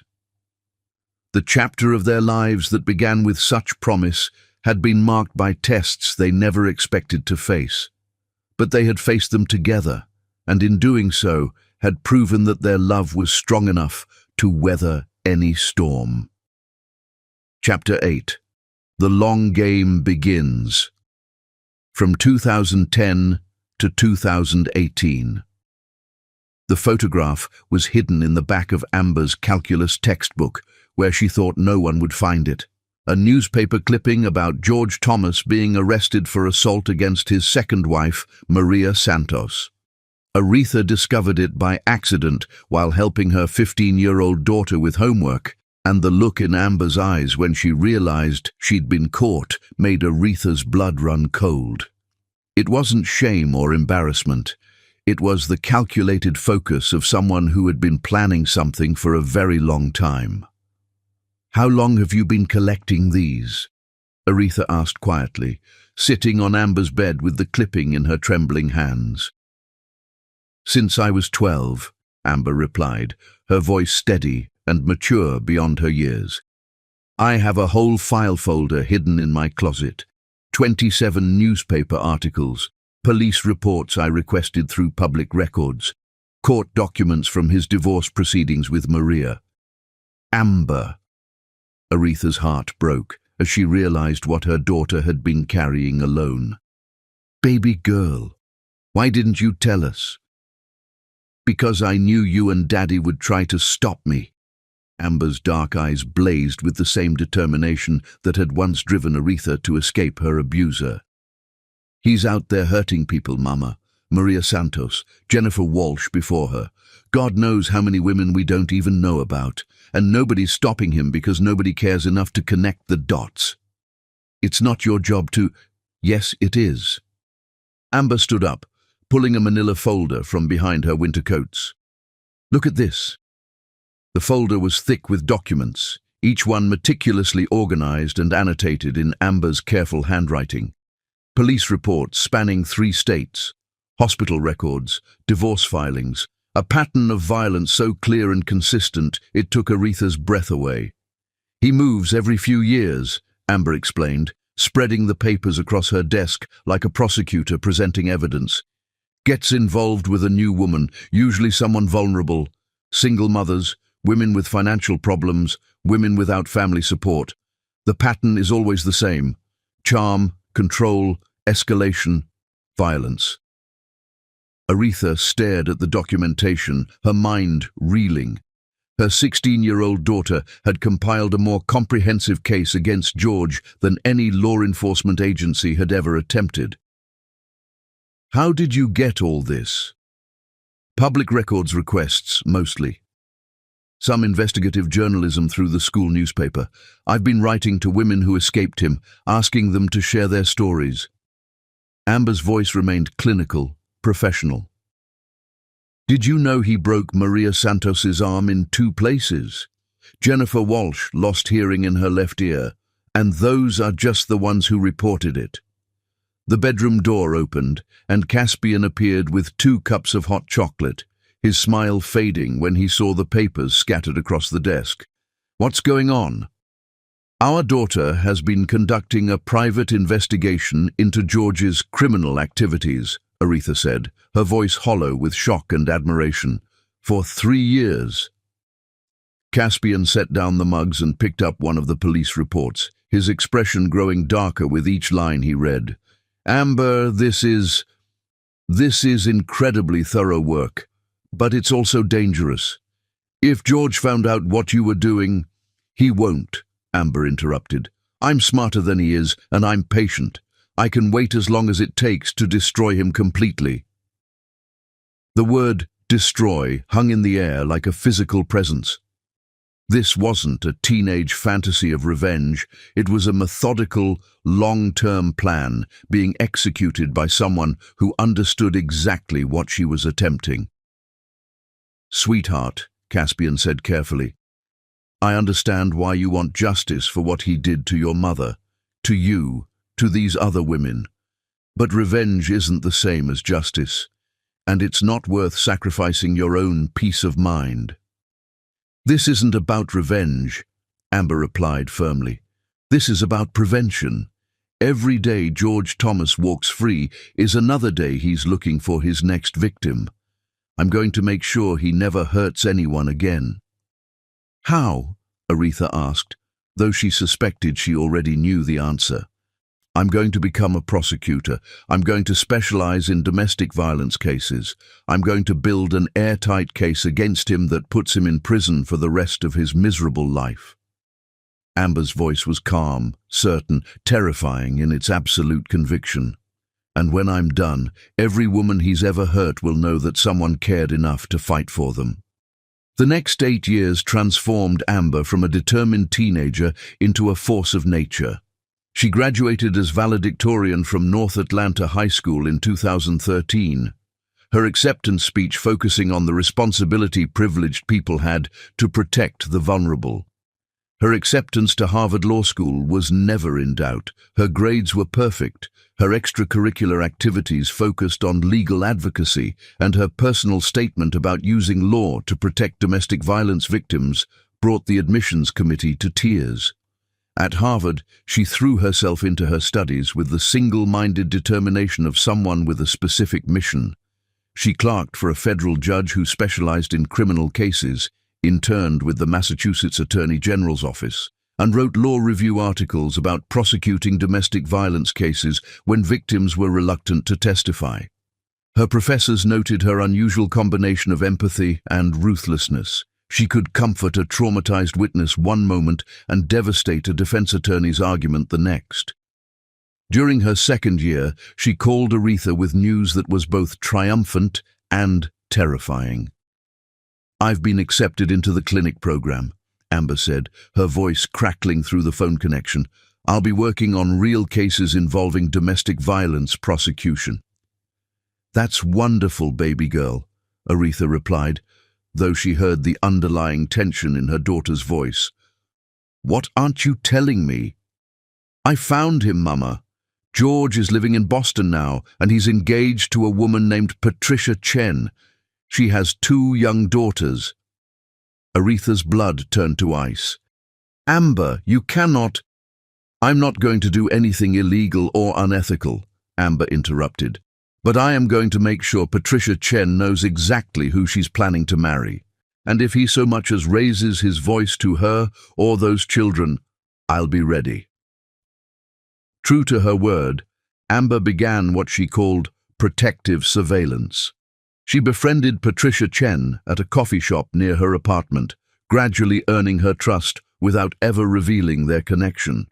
The chapter of their lives that began with such promise had been marked by tests they never expected to face. But they had faced them together, and in doing so, had proven that their love was strong enough to weather any storm. Chapter 8. The Long Game Begins. From 2010 to 2018. The photograph was hidden in the back of Amber's calculus textbook, where she thought no one would find it. A newspaper clipping about George Thomas being arrested for assault against his second wife, Maria Santos. Aretha discovered it by accident while helping her 15-year-old daughter with homework, and the look in Amber's eyes when she realized she'd been caught made Aretha's blood run cold. It wasn't shame or embarrassment. It was the calculated focus of someone who had been planning something for a very long time. "How long have you been collecting these?" Aretha asked quietly, sitting on Amber's bed with the clipping in her trembling hands. "Since I was 12, Amber replied, her voice steady and mature beyond her years. "I have a whole file folder hidden in my closet, 27 newspaper articles, police reports I requested through public records, court documents from his divorce proceedings with Maria." Amber. Aretha's heart broke as she realized what her daughter had been carrying alone. "Baby girl, why didn't you tell us?" "Because I knew you and Daddy would try to stop me." Amber's dark eyes blazed with the same determination that had once driven Aretha to escape her abuser. "He's out there hurting people, Mama. Maria Santos, Jennifer Walsh before her. God knows how many women we don't even know about, and nobody's stopping him because nobody cares enough to connect the dots. It's not your job to—" "Yes, it is." Amber stood up, pulling a manila folder from behind her winter coats. "Look at this." The folder was thick with documents, each one meticulously organized and annotated in Amber's careful handwriting. Police reports spanning 3 states, hospital records, divorce filings, a pattern of violence so clear and consistent it took Aretha's breath away. "He moves every few years," Amber explained, spreading the papers across her desk like a prosecutor presenting evidence. "Gets involved with a new woman, usually someone vulnerable, single mothers, women with financial problems, women without family support. The pattern is always the same: charm, control, escalation, violence." Aretha stared at the documentation, her mind reeling. Her 16-year-old daughter had compiled a more comprehensive case against George than any law enforcement agency had ever attempted. "How did you get all this?" "Public records requests, mostly. Some investigative journalism through the school newspaper. I've been writing to women who escaped him, asking them to share their stories." Amber's voice remained clinical, professional. "Did you know he broke Maria Santos's arm in 2 places? Jennifer Walsh lost hearing in her left ear, and those are just the ones who reported it." The bedroom door opened, and Caspian appeared with 2 cups of hot chocolate, his smile fading when he saw the papers scattered across the desk. "What's going on?" "Our daughter has been conducting a private investigation into George's criminal activities," Aretha said, her voice hollow with shock and admiration. "For 3 years." Caspian set down the mugs and picked up one of the police reports, his expression growing darker with each line he read. "Amber, this is incredibly thorough work. But it's also dangerous. If George found out what you were doing—" "He won't," Amber interrupted. "I'm smarter than he is, and I'm patient. I can wait as long as it takes to destroy him completely." The word destroy hung in the air like a physical presence. This wasn't a teenage fantasy of revenge. It was a methodical, long-term plan being executed by someone who understood exactly what she was attempting. "Sweetheart," Caspian said carefully, "I understand why you want justice for what he did to your mother, to you, to these other women. But revenge isn't the same as justice, and it's not worth sacrificing your own peace of mind." "This isn't about revenge," Amber replied firmly. "This is about prevention. Every day George Thomas walks free is another day he's looking for his next victim. I'm going to make sure he never hurts anyone again." "How?" Aretha asked, though she suspected she already knew the answer. "I'm going to become a prosecutor. I'm going to specialize in domestic violence cases. I'm going to build an airtight case against him that puts him in prison for the rest of his miserable life." Amber's voice was calm, certain, terrifying in its absolute conviction. And when I'm done, every woman he's ever hurt will know that someone cared enough to fight for them. The next 8 years transformed Amber from a determined teenager into a force of nature. She graduated as valedictorian from North Atlanta High School in 2013. Her acceptance speech focusing on the responsibility privileged people had to protect the vulnerable. Her acceptance to Harvard Law School was never in doubt. Her grades were perfect. Her extracurricular activities focused on legal advocacy, and her personal statement about using law to protect domestic violence victims brought the admissions committee to tears. At Harvard, she threw herself into her studies with the single-minded determination of someone with a specific mission. She clerked for a federal judge who specialized in criminal cases, interned with the Massachusetts Attorney General's office, and wrote law review articles about prosecuting domestic violence cases when victims were reluctant to testify. Her professors noted her unusual combination of empathy and ruthlessness. She could comfort a traumatized witness one moment and devastate a defense attorney's argument the next. During her second year, she called Aretha with news that was both triumphant and terrifying. "I've been accepted into the clinic program," Amber said, her voice crackling through the phone connection. "I'll be working on real cases involving domestic violence prosecution." "That's wonderful, baby girl," Aretha replied, though she heard the underlying tension in her daughter's voice. "What aren't you telling me?" "I found him, Mama. George is living in Boston now, and he's engaged to a woman named Patricia Chen. She has 2 young daughters." Aretha's blood turned to ice. "Amber, you cannot—" "I'm not going to do anything illegal or unethical," Amber interrupted. "But I am going to make sure Patricia Chen knows exactly who she's planning to marry. And if he so much as raises his voice to her or those children, I'll be ready." True to her word, Amber began what she called protective surveillance. She befriended Patricia Chen at a coffee shop near her apartment, gradually earning her trust without ever revealing their connection.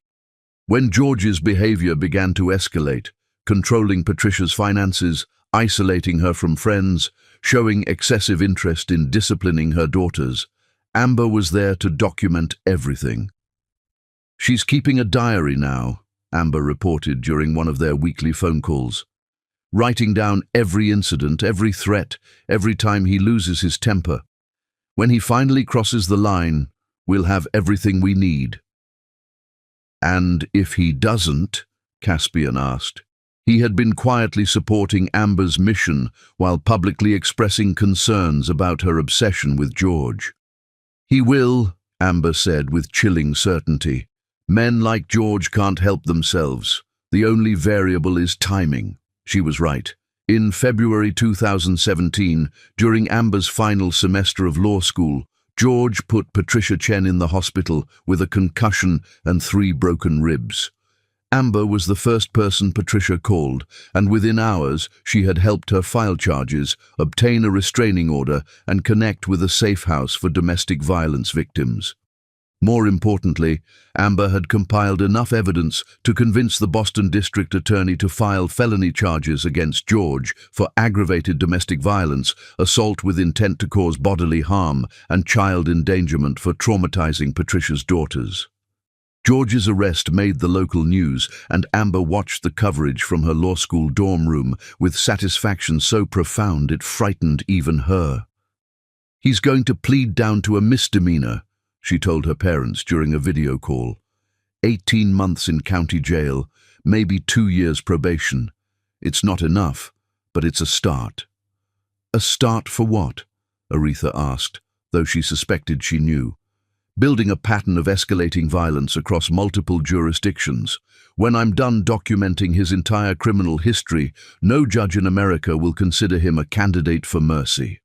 When George's behavior began to escalate, controlling Patricia's finances, isolating her from friends, showing excessive interest in disciplining her daughters, Amber was there to document everything. "She's keeping a diary now," Amber reported during one of their weekly phone calls, "writing down every incident, every threat, every time he loses his temper. When he finally crosses the line, we'll have everything we need." "And if he doesn't?" Caspian asked. He had been quietly supporting Amber's mission while publicly expressing concerns about her obsession with George. "He will," Amber said with chilling certainty. "Men like George can't help themselves. The only variable is timing." She was right. In February 2017, during Amber's final semester of law school, George put Patricia Chen in the hospital with a concussion and 3 broken ribs. Amber was the first person Patricia called, and within hours she had helped her file charges, obtain a restraining order, and connect with a safe house for domestic violence victims. More importantly, Amber had compiled enough evidence to convince the Boston District Attorney to file felony charges against George for aggravated domestic violence, assault with intent to cause bodily harm, and child endangerment for traumatizing Patricia's daughters. George's arrest made the local news, and Amber watched the coverage from her law school dorm room with satisfaction so profound it frightened even her. "He's going to plead down to a misdemeanor," she told her parents during a video call. 18 months in county jail, maybe 2 years probation. It's not enough, but it's a start. "A start for what?" Aretha asked, though she suspected she knew. "Building a pattern of escalating violence across multiple jurisdictions. When I'm done documenting his entire criminal history, no judge in America will consider him a candidate for mercy."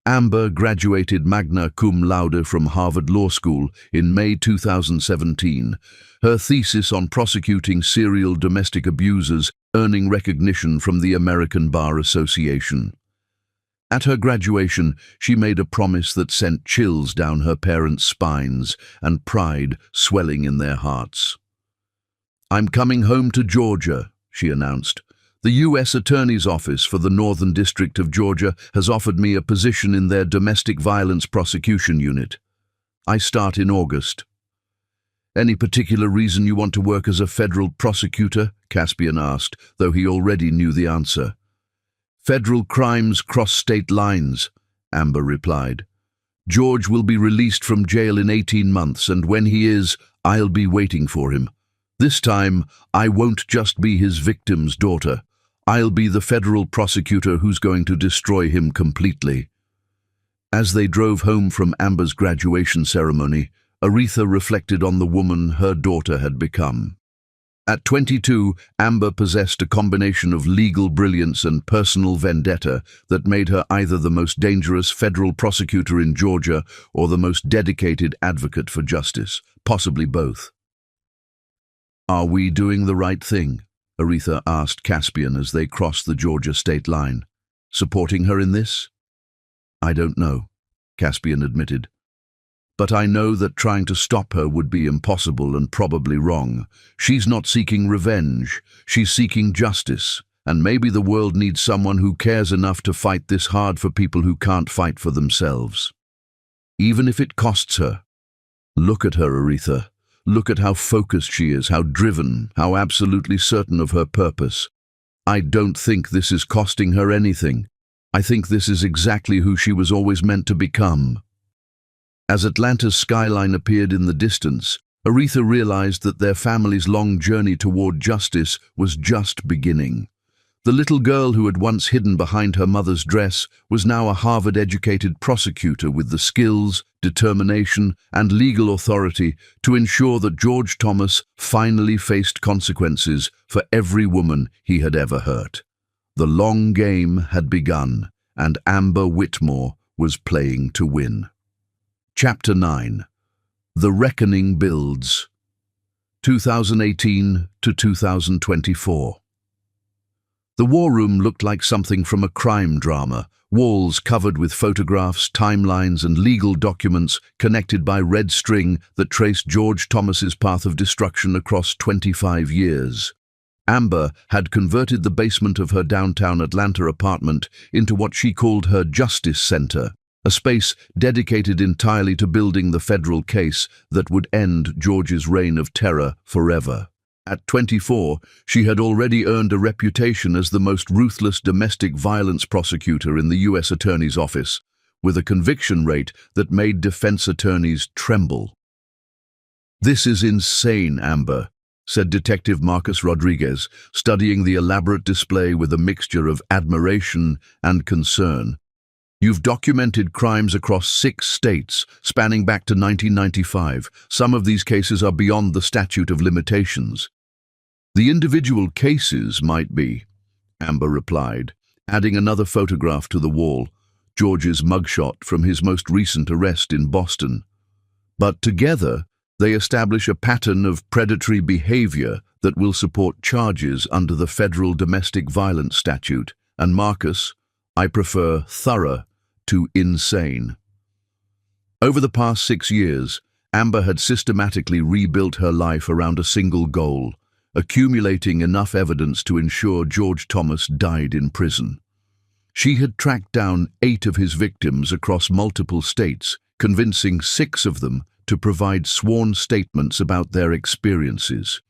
Amber graduated magna cum laude from Harvard Law School in May 2017, her thesis on prosecuting serial domestic abusers earning recognition from the American Bar Association. At her graduation, she made a promise that sent chills down her parents' spines and pride swelling in their hearts. "I'm coming home to Georgia," she announced, The U.S. Attorney's Office for the Northern District of Georgia has offered me a position in their domestic violence prosecution unit. I start in August. Any particular reason you want to work as a federal prosecutor? Caspian asked, though he already knew the answer. Federal crimes cross state lines, Amber replied. George will be released from jail in 18 months, and when he is, I'll be waiting for him. This time, I won't just be his victim's daughter. I'll be the federal prosecutor who's going to destroy him completely. As they drove home from Amber's graduation ceremony, Aretha reflected on the woman her daughter had become. At 22, Amber possessed a combination of legal brilliance and personal vendetta that made her either the most dangerous federal prosecutor in Georgia or the most dedicated advocate for justice, possibly both. Are we doing the right thing? Aretha asked Caspian as they crossed the Georgia state line. Supporting her in this? I don't know, Caspian admitted. But I know that trying to stop her would be impossible and probably wrong. She's not seeking revenge, she's seeking justice, and maybe the world needs someone who cares enough to fight this hard for people who can't fight for themselves. Even if it costs her. Look at her, Aretha. Look at how focused she is, how driven, how absolutely certain of her purpose. I don't think this is costing her anything. I think this is exactly who she was always meant to become. As Atlanta's skyline appeared in the distance, Aretha realized that their family's long journey toward justice was just beginning. The little girl who had once hidden behind her mother's dress was now a Harvard-educated prosecutor with the skills, determination, and legal authority to ensure that George Thomas finally faced consequences for every woman he had ever hurt. The long game had begun, and Amber Whitmore was playing to win. Chapter 9. The Reckoning Builds. 2018 to 2024. The war room looked like something from a crime drama, walls covered with photographs, timelines, and legal documents connected by red string that traced George Thomas's path of destruction across 25 years. Amber had converted the basement of her downtown Atlanta apartment into what she called her Justice Center, a space dedicated entirely to building the federal case that would end George's reign of terror forever. At 24, she had already earned a reputation as the most ruthless domestic violence prosecutor in the U.S. Attorney's Office, with a conviction rate that made defense attorneys tremble. "This is insane, Amber," said Detective Marcus Rodriguez, studying the elaborate display with a mixture of admiration and concern. "You've documented crimes across 6 states, spanning back to 1995. Some of these cases are beyond the statute of limitations." "The individual cases might be," Amber replied, adding another photograph to the wall, George's mugshot from his most recent arrest in Boston. "But together, they establish a pattern of predatory behavior that will support charges under the federal domestic violence statute. And Marcus, I prefer thorough to insane." Over the past 6 years, Amber had systematically rebuilt her life around a single goal: accumulating enough evidence to ensure George Thomas died in prison. She had tracked down 8 of his victims across multiple states, convincing 6 of them to provide sworn statements about their experiences.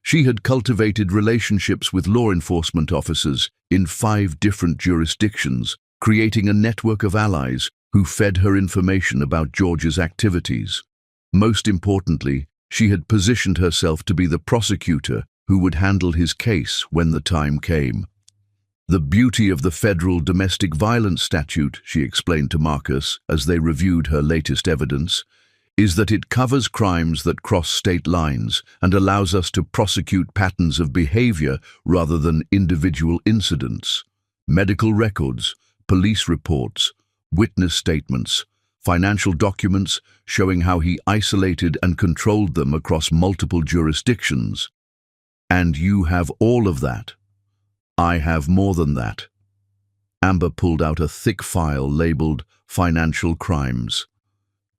She had cultivated relationships with law enforcement officers in 5 different jurisdictions, creating a network of allies who fed her information about George's activities. Most importantly, she had positioned herself to be the prosecutor who would handle his case when the time came. "The beauty of the federal domestic violence statute," she explained to Marcus as they reviewed her latest evidence, "is that it covers crimes that cross state lines and allows us to prosecute patterns of behavior rather than individual incidents. Medical records, police reports, witness statements, financial documents showing how he isolated and controlled them across multiple jurisdictions. And you have all of that. I have more than that." Amber pulled out a thick file labeled Financial Crimes.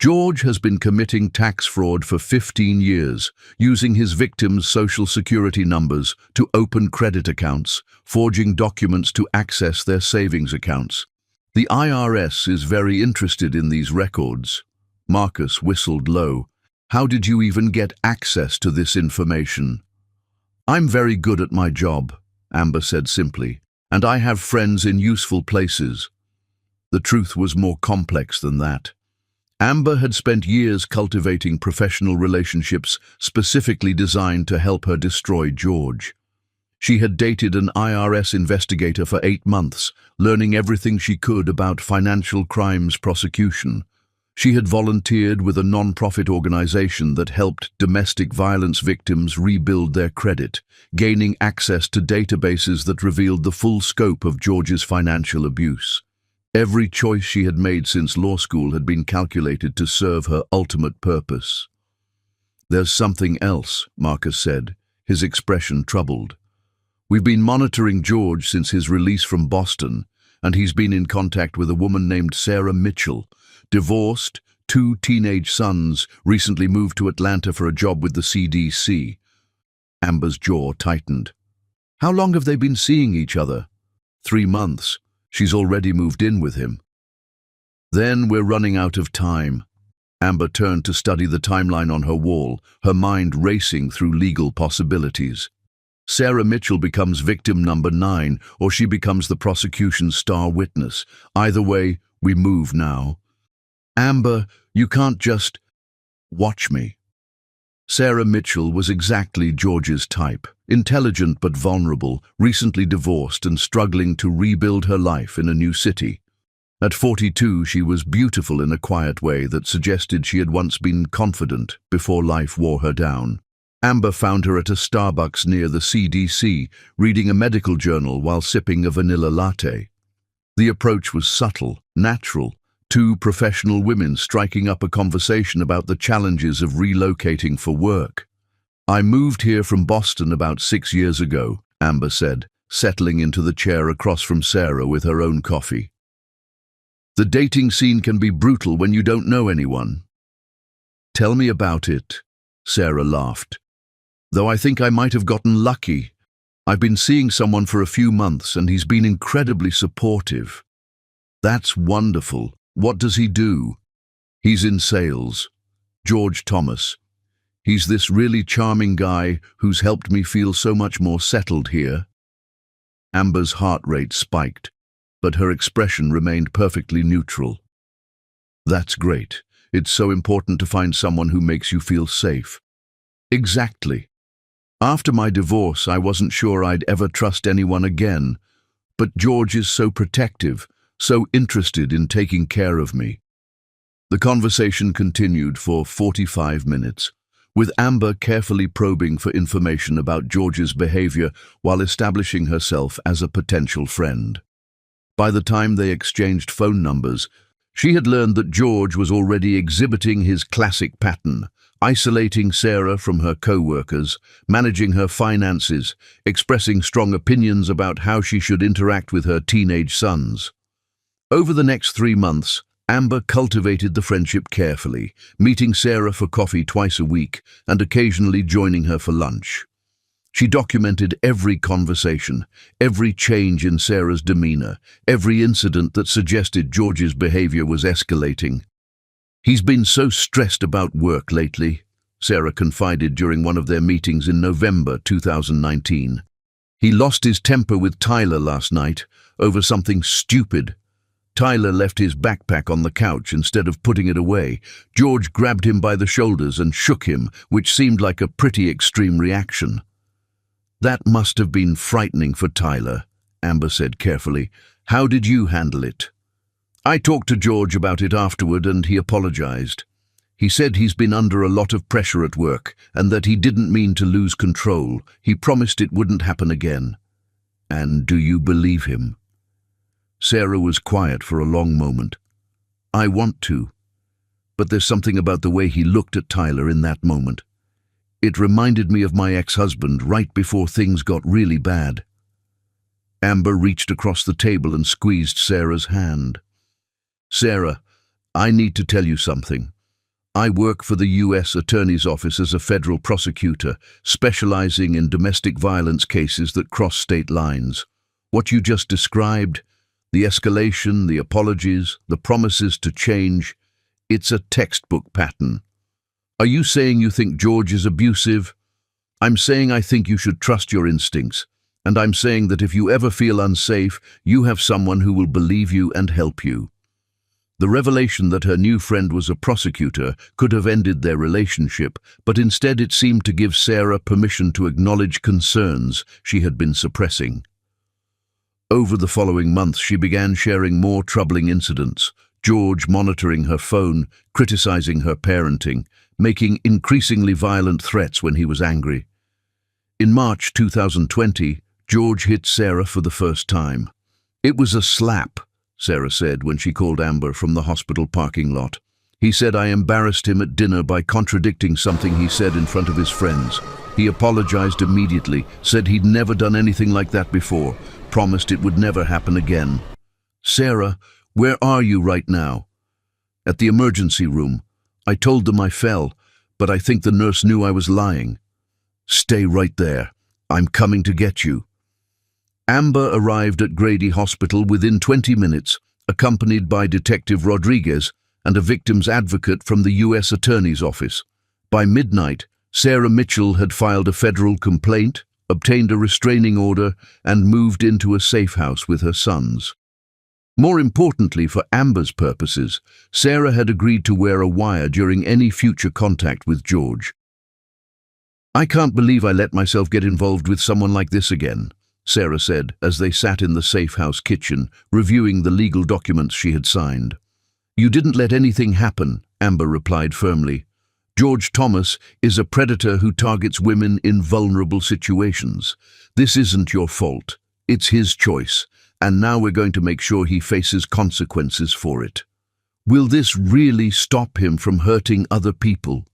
George has been committing tax fraud for 15 years, using his victims' social security numbers to open credit accounts, forging documents to access their savings accounts. The IRS is very interested in these records. Marcus whistled low. How did you even get access to this information? I'm very good at my job, Amber said simply, and I have friends in useful places. The truth was more complex than that. Amber had spent years cultivating professional relationships specifically designed to help her destroy George. She had dated an IRS investigator for 8 months, learning everything she could about financial crimes prosecution. She had volunteered with a non-profit organization that helped domestic violence victims rebuild their credit, gaining access to databases that revealed the full scope of George's financial abuse. Every choice she had made since law school had been calculated to serve her ultimate purpose. There's something else, Marcus said, his expression troubled. We've been monitoring George since his release from Boston, and he's been in contact with a woman named Sarah Mitchell, divorced, 2 teenage sons, recently moved to Atlanta for a job with the CDC. Amber's jaw tightened. How long have they been seeing each other? 3 months. She's already moved in with him. Then we're running out of time. Amber turned to study the timeline on her wall, her mind racing through legal possibilities. Sarah Mitchell becomes victim number 9, or she becomes the prosecution's star witness. Either way, we move now. Amber, you can't just watch me. Sarah Mitchell was exactly George's type, intelligent but vulnerable, recently divorced and struggling to rebuild her life in a new city. At 42, she was beautiful in a quiet way that suggested she had once been confident before life wore her down. Amber found her at a Starbucks near the CDC, reading a medical journal while sipping a vanilla latte. The approach was subtle, natural, 2 professional women striking up a conversation about the challenges of relocating for work. I moved here from Boston about 6 years ago, Amber said, settling into the chair across from Sarah with her own coffee. The dating scene can be brutal when you don't know anyone. Tell me about it, Sarah laughed. Though I think I might have gotten lucky. I've been seeing someone for a few months and he's been incredibly supportive. That's wonderful. What does he do? He's in sales. George Thomas. He's this really charming guy who's helped me feel so much more settled here. Amber's heart rate spiked, but her expression remained perfectly neutral. That's great. It's so important to find someone who makes you feel safe. Exactly. After my divorce, I wasn't sure I'd ever trust anyone again, but George is so protective, so interested in taking care of me. The conversation continued for 45 minutes, with Amber carefully probing for information about George's behavior while establishing herself as a potential friend. By the time they exchanged phone numbers, she had learned that George was already exhibiting his classic pattern, isolating Sarah from her co-workers, managing her finances, expressing strong opinions about how she should interact with her teenage sons. Over the next 3 months, Amber cultivated the friendship carefully, meeting Sarah for coffee twice a week and occasionally joining her for lunch. She documented every conversation, every change in Sarah's demeanor, every incident that suggested George's behavior was escalating. He's been so stressed about work lately, Sarah confided during one of their meetings in November 2019. He lost his temper with Tyler last night over something stupid. Tyler left his backpack on the couch instead of putting it away. George grabbed him by the shoulders and shook him, which seemed like a pretty extreme reaction. That must have been frightening for Tyler, Amber said carefully. How did you handle it? I talked to George about it afterward and he apologized. He said he's been under a lot of pressure at work and that he didn't mean to lose control. He promised it wouldn't happen again. And do you believe him? Sarah was quiet for a long moment. I want to, but there's something about the way he looked at Tyler in that moment. It reminded me of my ex-husband right before things got really bad. Amber reached across the table and squeezed Sarah's hand. Sarah, I need to tell you something. I work for the U.S. Attorney's Office as a federal prosecutor, specializing in domestic violence cases that cross state lines. What you just described, the escalation, the apologies, the promises to change, it's a textbook pattern. Are you saying you think George is abusive? I'm saying I think you should trust your instincts. And I'm saying that if you ever feel unsafe, you have someone who will believe you and help you. The revelation that her new friend was a prosecutor could have ended their relationship, but instead it seemed to give Sarah permission to acknowledge concerns she had been suppressing. Over the following months, she began sharing more troubling incidents, George monitoring her phone, criticizing her parenting, making increasingly violent threats when he was angry. In March 2020, George hit Sarah for the first time. "It was a slap," Sarah said when she called Amber from the hospital parking lot. "He said I embarrassed him at dinner by contradicting something he said in front of his friends. He apologized immediately, said he'd never done anything like that before, promised it would never happen again." "Sarah, where are you right now?" "At the emergency room. I told them I fell, but I think the nurse knew I was lying." "Stay right there. I'm coming to get you." Amber arrived at Grady Hospital within 20 minutes, accompanied by Detective Rodriguez and a victim's advocate from the U.S. Attorney's Office. By midnight, Sarah Mitchell had filed a federal complaint, obtained a restraining order, and moved into a safe house with her sons. More importantly for Amber's purposes, Sarah had agreed to wear a wire during any future contact with George. "I can't believe I let myself get involved with someone like this again," Sarah said as they sat in the safe house kitchen, reviewing the legal documents she had signed. "You didn't let anything happen," Amber replied firmly. "George Thomas is a predator who targets women in vulnerable situations. This isn't your fault. It's his choice, and now we're going to make sure he faces consequences for it." "Will this really stop him from hurting other people?"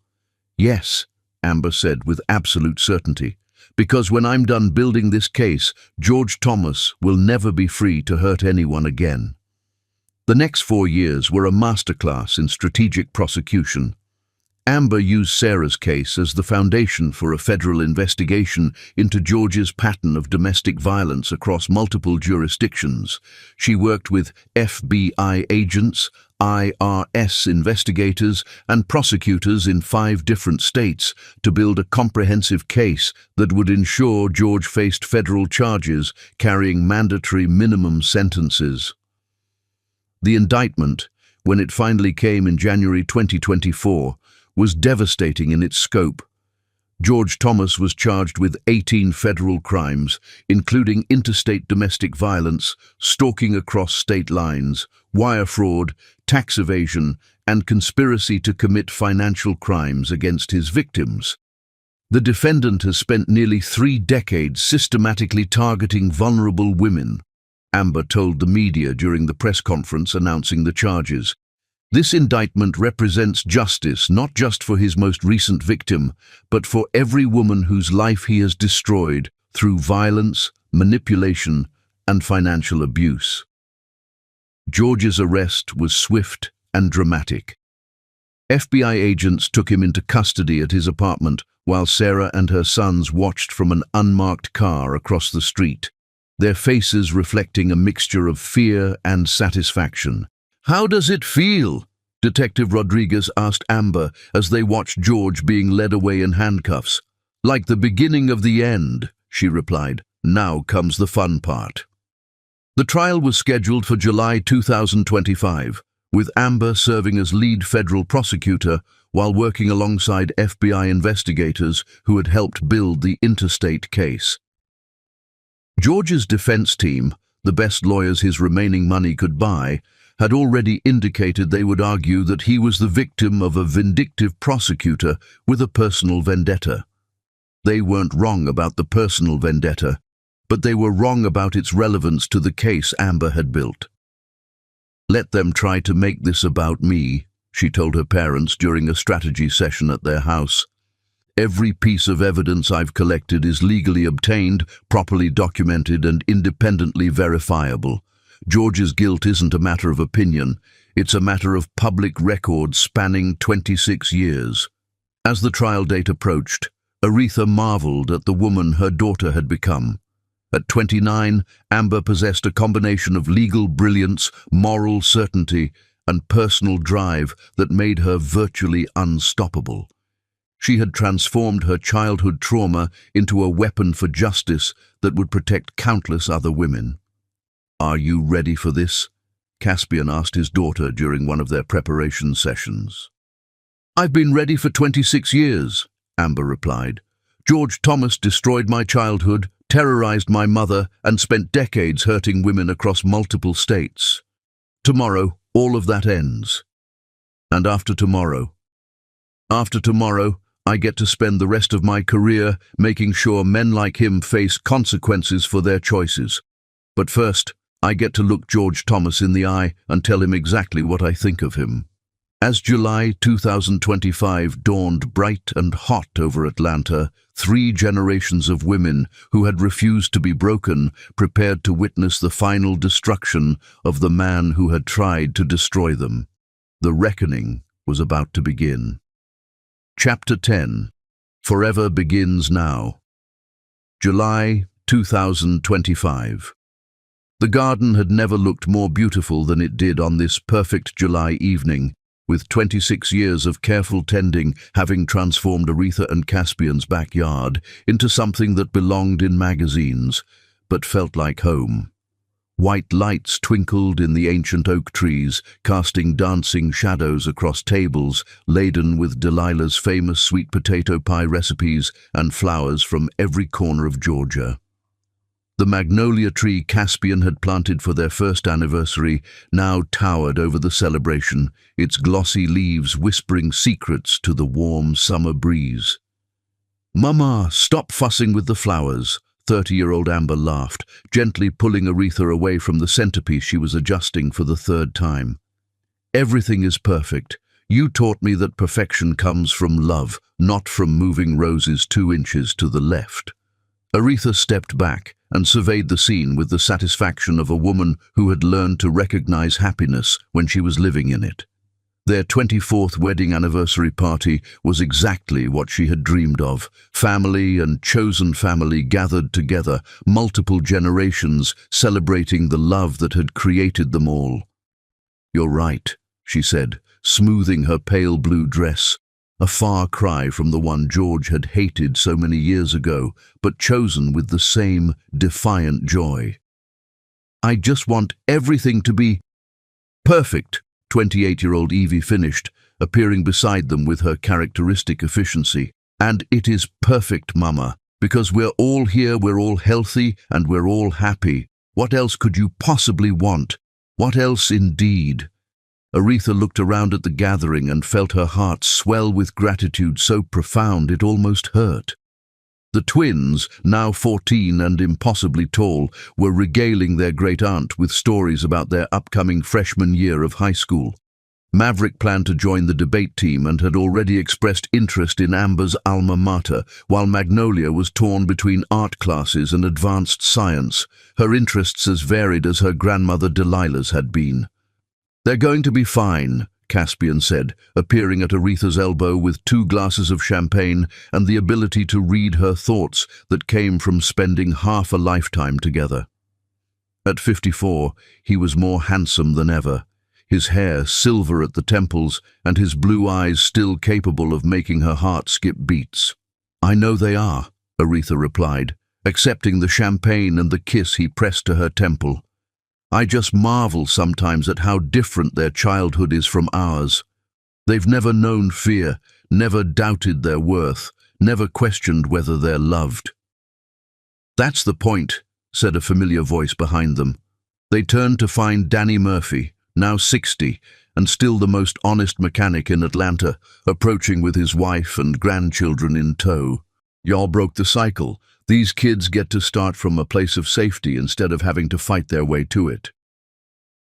"Yes," Amber said with absolute certainty. "Because when I'm done building this case, George Thomas will never be free to hurt anyone again." The next 4 years were a masterclass in strategic prosecution. Amber used Sarah's case as the foundation for a federal investigation into George's pattern of domestic violence across multiple jurisdictions. She worked with FBI agents, IRS investigators, and prosecutors in 5 different states to build a comprehensive case that would ensure George faced federal charges carrying mandatory minimum sentences. The indictment, when it finally came in January 2024, was devastating in its scope. George Thomas was charged with 18 federal crimes, including interstate domestic violence, stalking across state lines, wire fraud, tax evasion, and conspiracy to commit financial crimes against his victims. The defendant has spent nearly 3 decades systematically targeting vulnerable women, Amber told the media during the press conference announcing the charges. This indictment represents justice not just for his most recent victim, but for every woman whose life he has destroyed through violence, manipulation, and financial abuse. George's arrest was swift and dramatic. FBI agents took him into custody at his apartment while Sarah and her sons watched from an unmarked car across the street, their faces reflecting a mixture of fear and satisfaction. "How does it feel?" Detective Rodriguez asked Amber as they watched George being led away in handcuffs. "Like the beginning of the end," she replied. "Now comes the fun part." The trial was scheduled for July 2025, with Amber serving as lead federal prosecutor while working alongside FBI investigators who had helped build the interstate case. George's defense team, the best lawyers his remaining money could buy, had already indicated they would argue that he was the victim of a vindictive prosecutor with a personal vendetta. They weren't wrong about the personal vendetta, but they were wrong about its relevance to the case Amber had built. "Let them try to make this about me," she told her parents during a strategy session at their house. "Every piece of evidence I've collected is legally obtained, properly documented, and independently verifiable. George's guilt isn't a matter of opinion, It's a matter of public record spanning 26 years. As the trial date approached, Aretha marveled at the woman her daughter had become. At 29, Amber possessed a combination of legal brilliance, moral certainty, and personal drive that made her virtually unstoppable. She had transformed her childhood trauma into a weapon for justice that would protect countless other women. "Are you ready for this?" Caspian asked his daughter during one of their preparation sessions. "I've been ready for 26 years, Amber replied. "George Thomas destroyed my childhood, terrorized my mother, and spent decades hurting women across multiple states. Tomorrow, all of that ends. And after tomorrow? After tomorrow, I get to spend the rest of my career making sure men like him face consequences for their choices. But first, I get to look George Thomas in the eye and tell him exactly what I think of him." As July 2025 dawned bright and hot over Atlanta, 3 generations of women who had refused to be broken prepared to witness the final destruction of the man who had tried to destroy them. The reckoning was about to begin. Chapter 10. Forever Begins Now. July 2025. The garden had never looked more beautiful than it did on this perfect July evening, with 26 years of careful tending having transformed Aretha and Caspian's backyard into something that belonged in magazines, but felt like home. White lights twinkled in the ancient oak trees, casting dancing shadows across tables laden with Delilah's famous sweet potato pie recipes and flowers from every corner of Georgia. The magnolia tree Caspian had planted for their first anniversary now towered over the celebration, its glossy leaves whispering secrets to the warm summer breeze. "Mama, stop fussing with the flowers," 30-year-old Amber laughed, gently pulling Aretha away from the centerpiece she was adjusting for the 3rd time. "Everything is perfect. You taught me that perfection comes from love, not from moving roses 2 inches to the left." Aretha stepped back and surveyed the scene with the satisfaction of a woman who had learned to recognize happiness when she was living in it. Their 24th wedding anniversary party was exactly what she had dreamed of. Family and chosen family gathered together, multiple generations celebrating the love that had created them all. "You're right," she said, smoothing her pale blue dress, a far cry from the one George had hated so many years ago, but chosen with the same defiant joy. "I just want everything to be perfect," 28-year-old Evie finished, appearing beside them with her characteristic efficiency. "And it is perfect, Mama, because we're all here, we're all healthy, and we're all happy. What else could you possibly want? What else indeed?" Aretha looked around at the gathering and felt her heart swell with gratitude so profound it almost hurt. The twins, now 14 and impossibly tall, were regaling their great-aunt with stories about their upcoming freshman year of high school. Maverick planned to join the debate team and had already expressed interest in Amber's alma mater, while Magnolia was torn between art classes and advanced science, her interests as varied as her grandmother Delilah's had been. "They're going to be fine," Caspian said, appearing at Aretha's elbow with 2 glasses of champagne and the ability to read her thoughts that came from spending half a lifetime together. At 54, he was more handsome than ever, his hair silver at the temples and his blue eyes still capable of making her heart skip beats. "I know they are," Aretha replied, accepting the champagne and the kiss he pressed to her temple. "I just marvel sometimes at how different their childhood is from ours. They've never known fear, never doubted their worth, never questioned whether they're loved." "That's the point," said a familiar voice behind them. They turned to find Danny Murphy, now 60, and still the most honest mechanic in Atlanta, approaching with his wife and grandchildren in tow. "Y'all broke the cycle. These kids get to start from a place of safety instead of having to fight their way to it."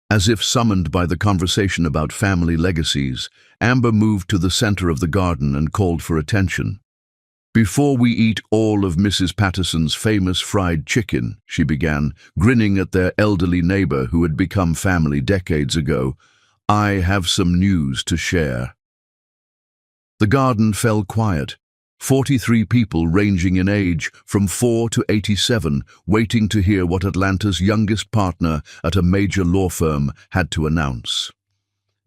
As if summoned by the conversation about family legacies, Amber moved to the center of the garden and called for attention. "Before we eat all of Mrs. Patterson's famous fried chicken," she began, grinning at their elderly neighbor who had become family decades ago, I have some news to share." The garden fell quiet. 43 people ranging in age from 4 to 87 waiting to hear what Atlanta's youngest partner at a major law firm had to announce.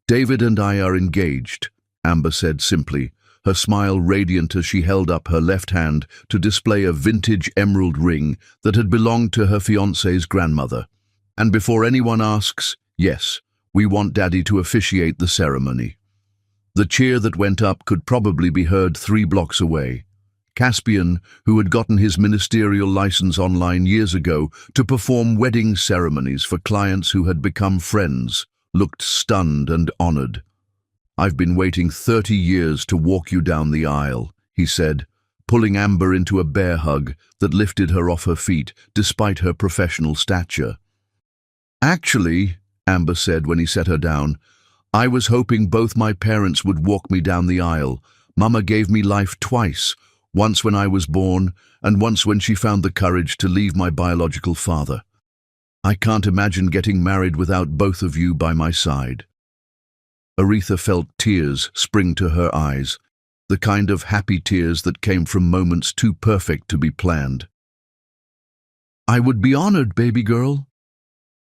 "David and I are engaged," Amber said simply, her smile radiant as she held up her left hand to display a vintage emerald ring that had belonged to her fiancé's grandmother. "And before anyone asks, yes, we want Daddy to officiate the ceremony." The cheer that went up could probably be heard 3 blocks away. Caspian, who had gotten his ministerial license online years ago to perform wedding ceremonies for clients who had become friends, looked stunned and honored. "I've been waiting 30 years to walk you down the aisle," he said, pulling Amber into a bear hug that lifted her off her feet despite her professional stature. "Actually," Amber said when he set her down, "I was hoping both my parents would walk me down the aisle. Mama gave me life twice, once when I was born and once when she found the courage to leave my biological father. I can't imagine getting married without both of you by my side." Aretha felt tears spring to her eyes, the kind of happy tears that came from moments too perfect to be planned. "I would be honored, baby girl."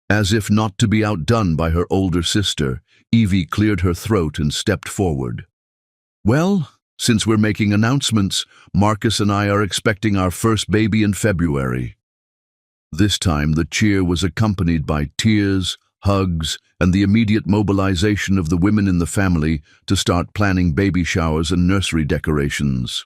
As if not to be outdone by her older sister, Evie cleared her throat and stepped forward. "Well, since we're making announcements, Marcus and I are expecting our first baby in February." This time the cheer was accompanied by tears, hugs, and the immediate mobilization of the women in the family to start planning baby showers and nursery decorations.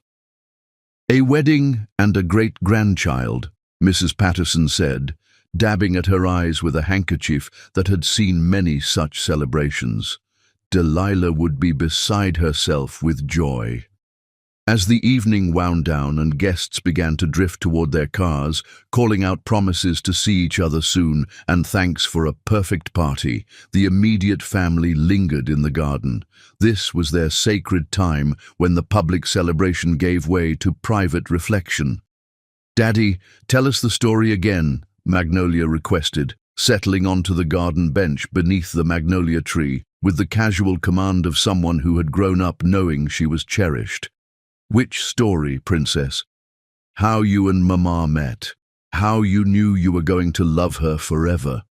"A wedding and a great-grandchild," Mrs. Patterson said, dabbing at her eyes with a handkerchief that had seen many such celebrations. Delilah would be beside herself with joy. As the evening wound down and guests began to drift toward their cars, calling out promises to see each other soon and thanks for a perfect party, the immediate family lingered in the garden. This was their sacred time when the public celebration gave way to private reflection. "Daddy, tell us the story again," Magnolia requested, settling onto the garden bench beneath the magnolia tree with the casual command of someone who had grown up knowing she was cherished. "Which story, princess? How you and Mama met. How you knew you were going to love her forever."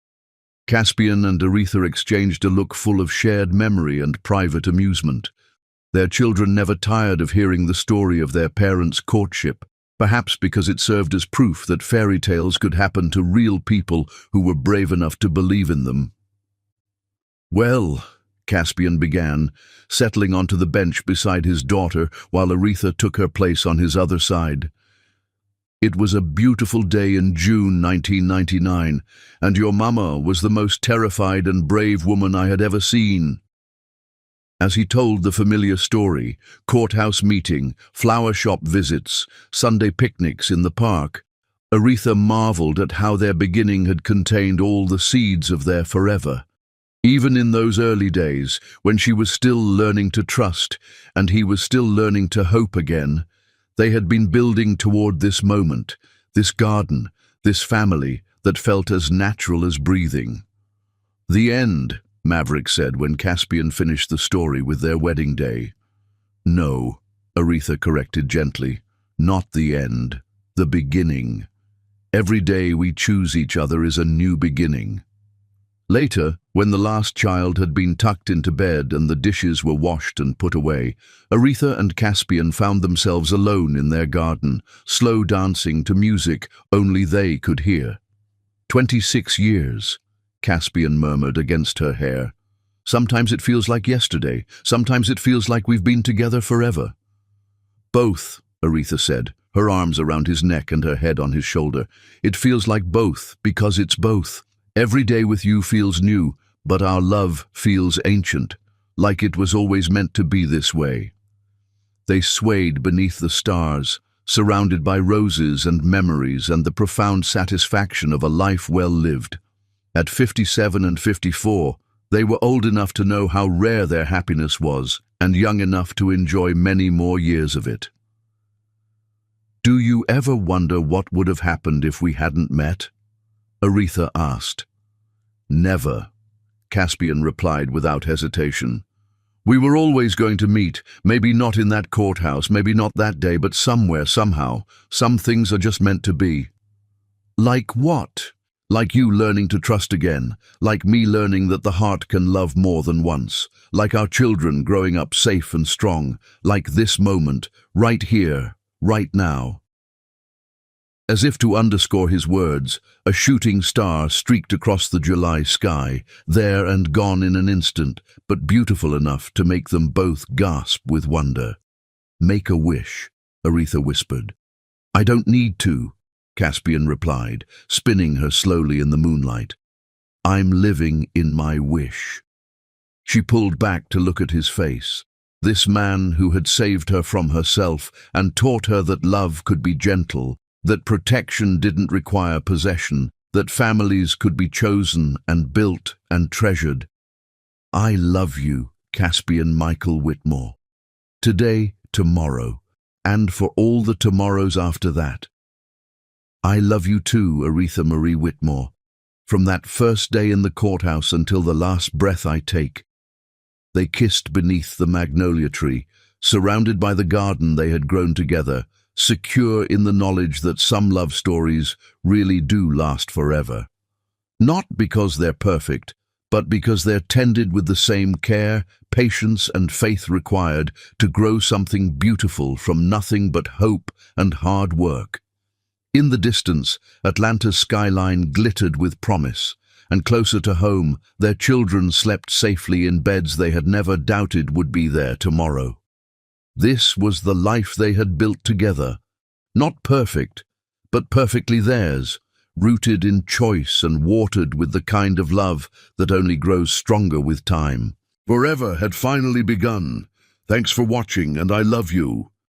Caspian and Aretha exchanged a look full of shared memory and private amusement. Their children never tired of hearing the story of their parents' courtship, perhaps because it served as proof that fairy tales could happen to real people who were brave enough to believe in them. "Well," Caspian began, settling onto the bench beside his daughter while Aretha took her place on his other side. "It was a beautiful day in June 1999, and your mama was the most terrified and brave woman I had ever seen." As he told the familiar story, courthouse meeting, flower shop visits, Sunday picnics in the park, Aretha marveled at how their beginning had contained all the seeds of their forever. Even in those early days, when she was still learning to trust and he was still learning to hope again, they had been building toward this moment, this garden, this family that felt as natural as breathing. "The end," Maverick said when Caspian finished the story with their wedding day. "No," Aretha corrected gently, "not the end, the beginning. Every day we choose each other is a new beginning." Later, when the last child had been tucked into bed and the dishes were washed and put away, Aretha and Caspian found themselves alone in their garden, slow dancing to music only they could hear. 26 years, Caspian murmured against her hair. "Sometimes it feels like yesterday, sometimes it feels like we've been together forever." "Both," Aretha said, her arms around his neck and her head on his shoulder. "It feels like both, because it's both. Every day with you feels new, but our love feels ancient, like it was always meant to be this way." They swayed beneath the stars, surrounded by roses and memories and the profound satisfaction of a life well lived. At 57 and 54, they were old enough to know how rare their happiness was and young enough to enjoy many more years of it. "Do you ever wonder what would have happened if we hadn't met?" Aretha asked. "Never," Caspian replied without hesitation. We were always going to meet, maybe not in that courthouse, maybe not that day, but somewhere, somehow. Some things are just meant to be. Like what? Like you learning to trust again, like me learning that the heart can love more than once, like our children growing up safe and strong, like this moment, right here, right now. As if to underscore his words, a shooting star streaked across the July sky, there and gone in an instant, but beautiful enough to make them both gasp with wonder. Make a wish, Aretha whispered. I don't need to, Caspian replied, spinning her slowly in the moonlight. I'm living in my wish. She pulled back to look at his face. This man who had saved her from herself and taught her that love could be gentle, that protection didn't require possession, that families could be chosen and built and treasured. I love you, Caspian Michael Whitmore. Today, tomorrow, and for all the tomorrows after that. I love you too, Aretha Marie Whitmore. From that first day in the courthouse until the last breath I take. They kissed beneath the magnolia tree, surrounded by the garden they had grown together, secure in the knowledge that some love stories really do last forever. Not because they're perfect, but because they're tended with the same care, patience, and faith required to grow something beautiful from nothing but hope and hard work. In the distance, Atlanta's skyline glittered with promise, and closer to home, their children slept safely in beds they had never doubted would be there tomorrow. This was the life they had built together, not perfect, but perfectly theirs, rooted in choice and watered with the kind of love that only grows stronger with time. Forever had finally begun. Thanks for watching, and I love you.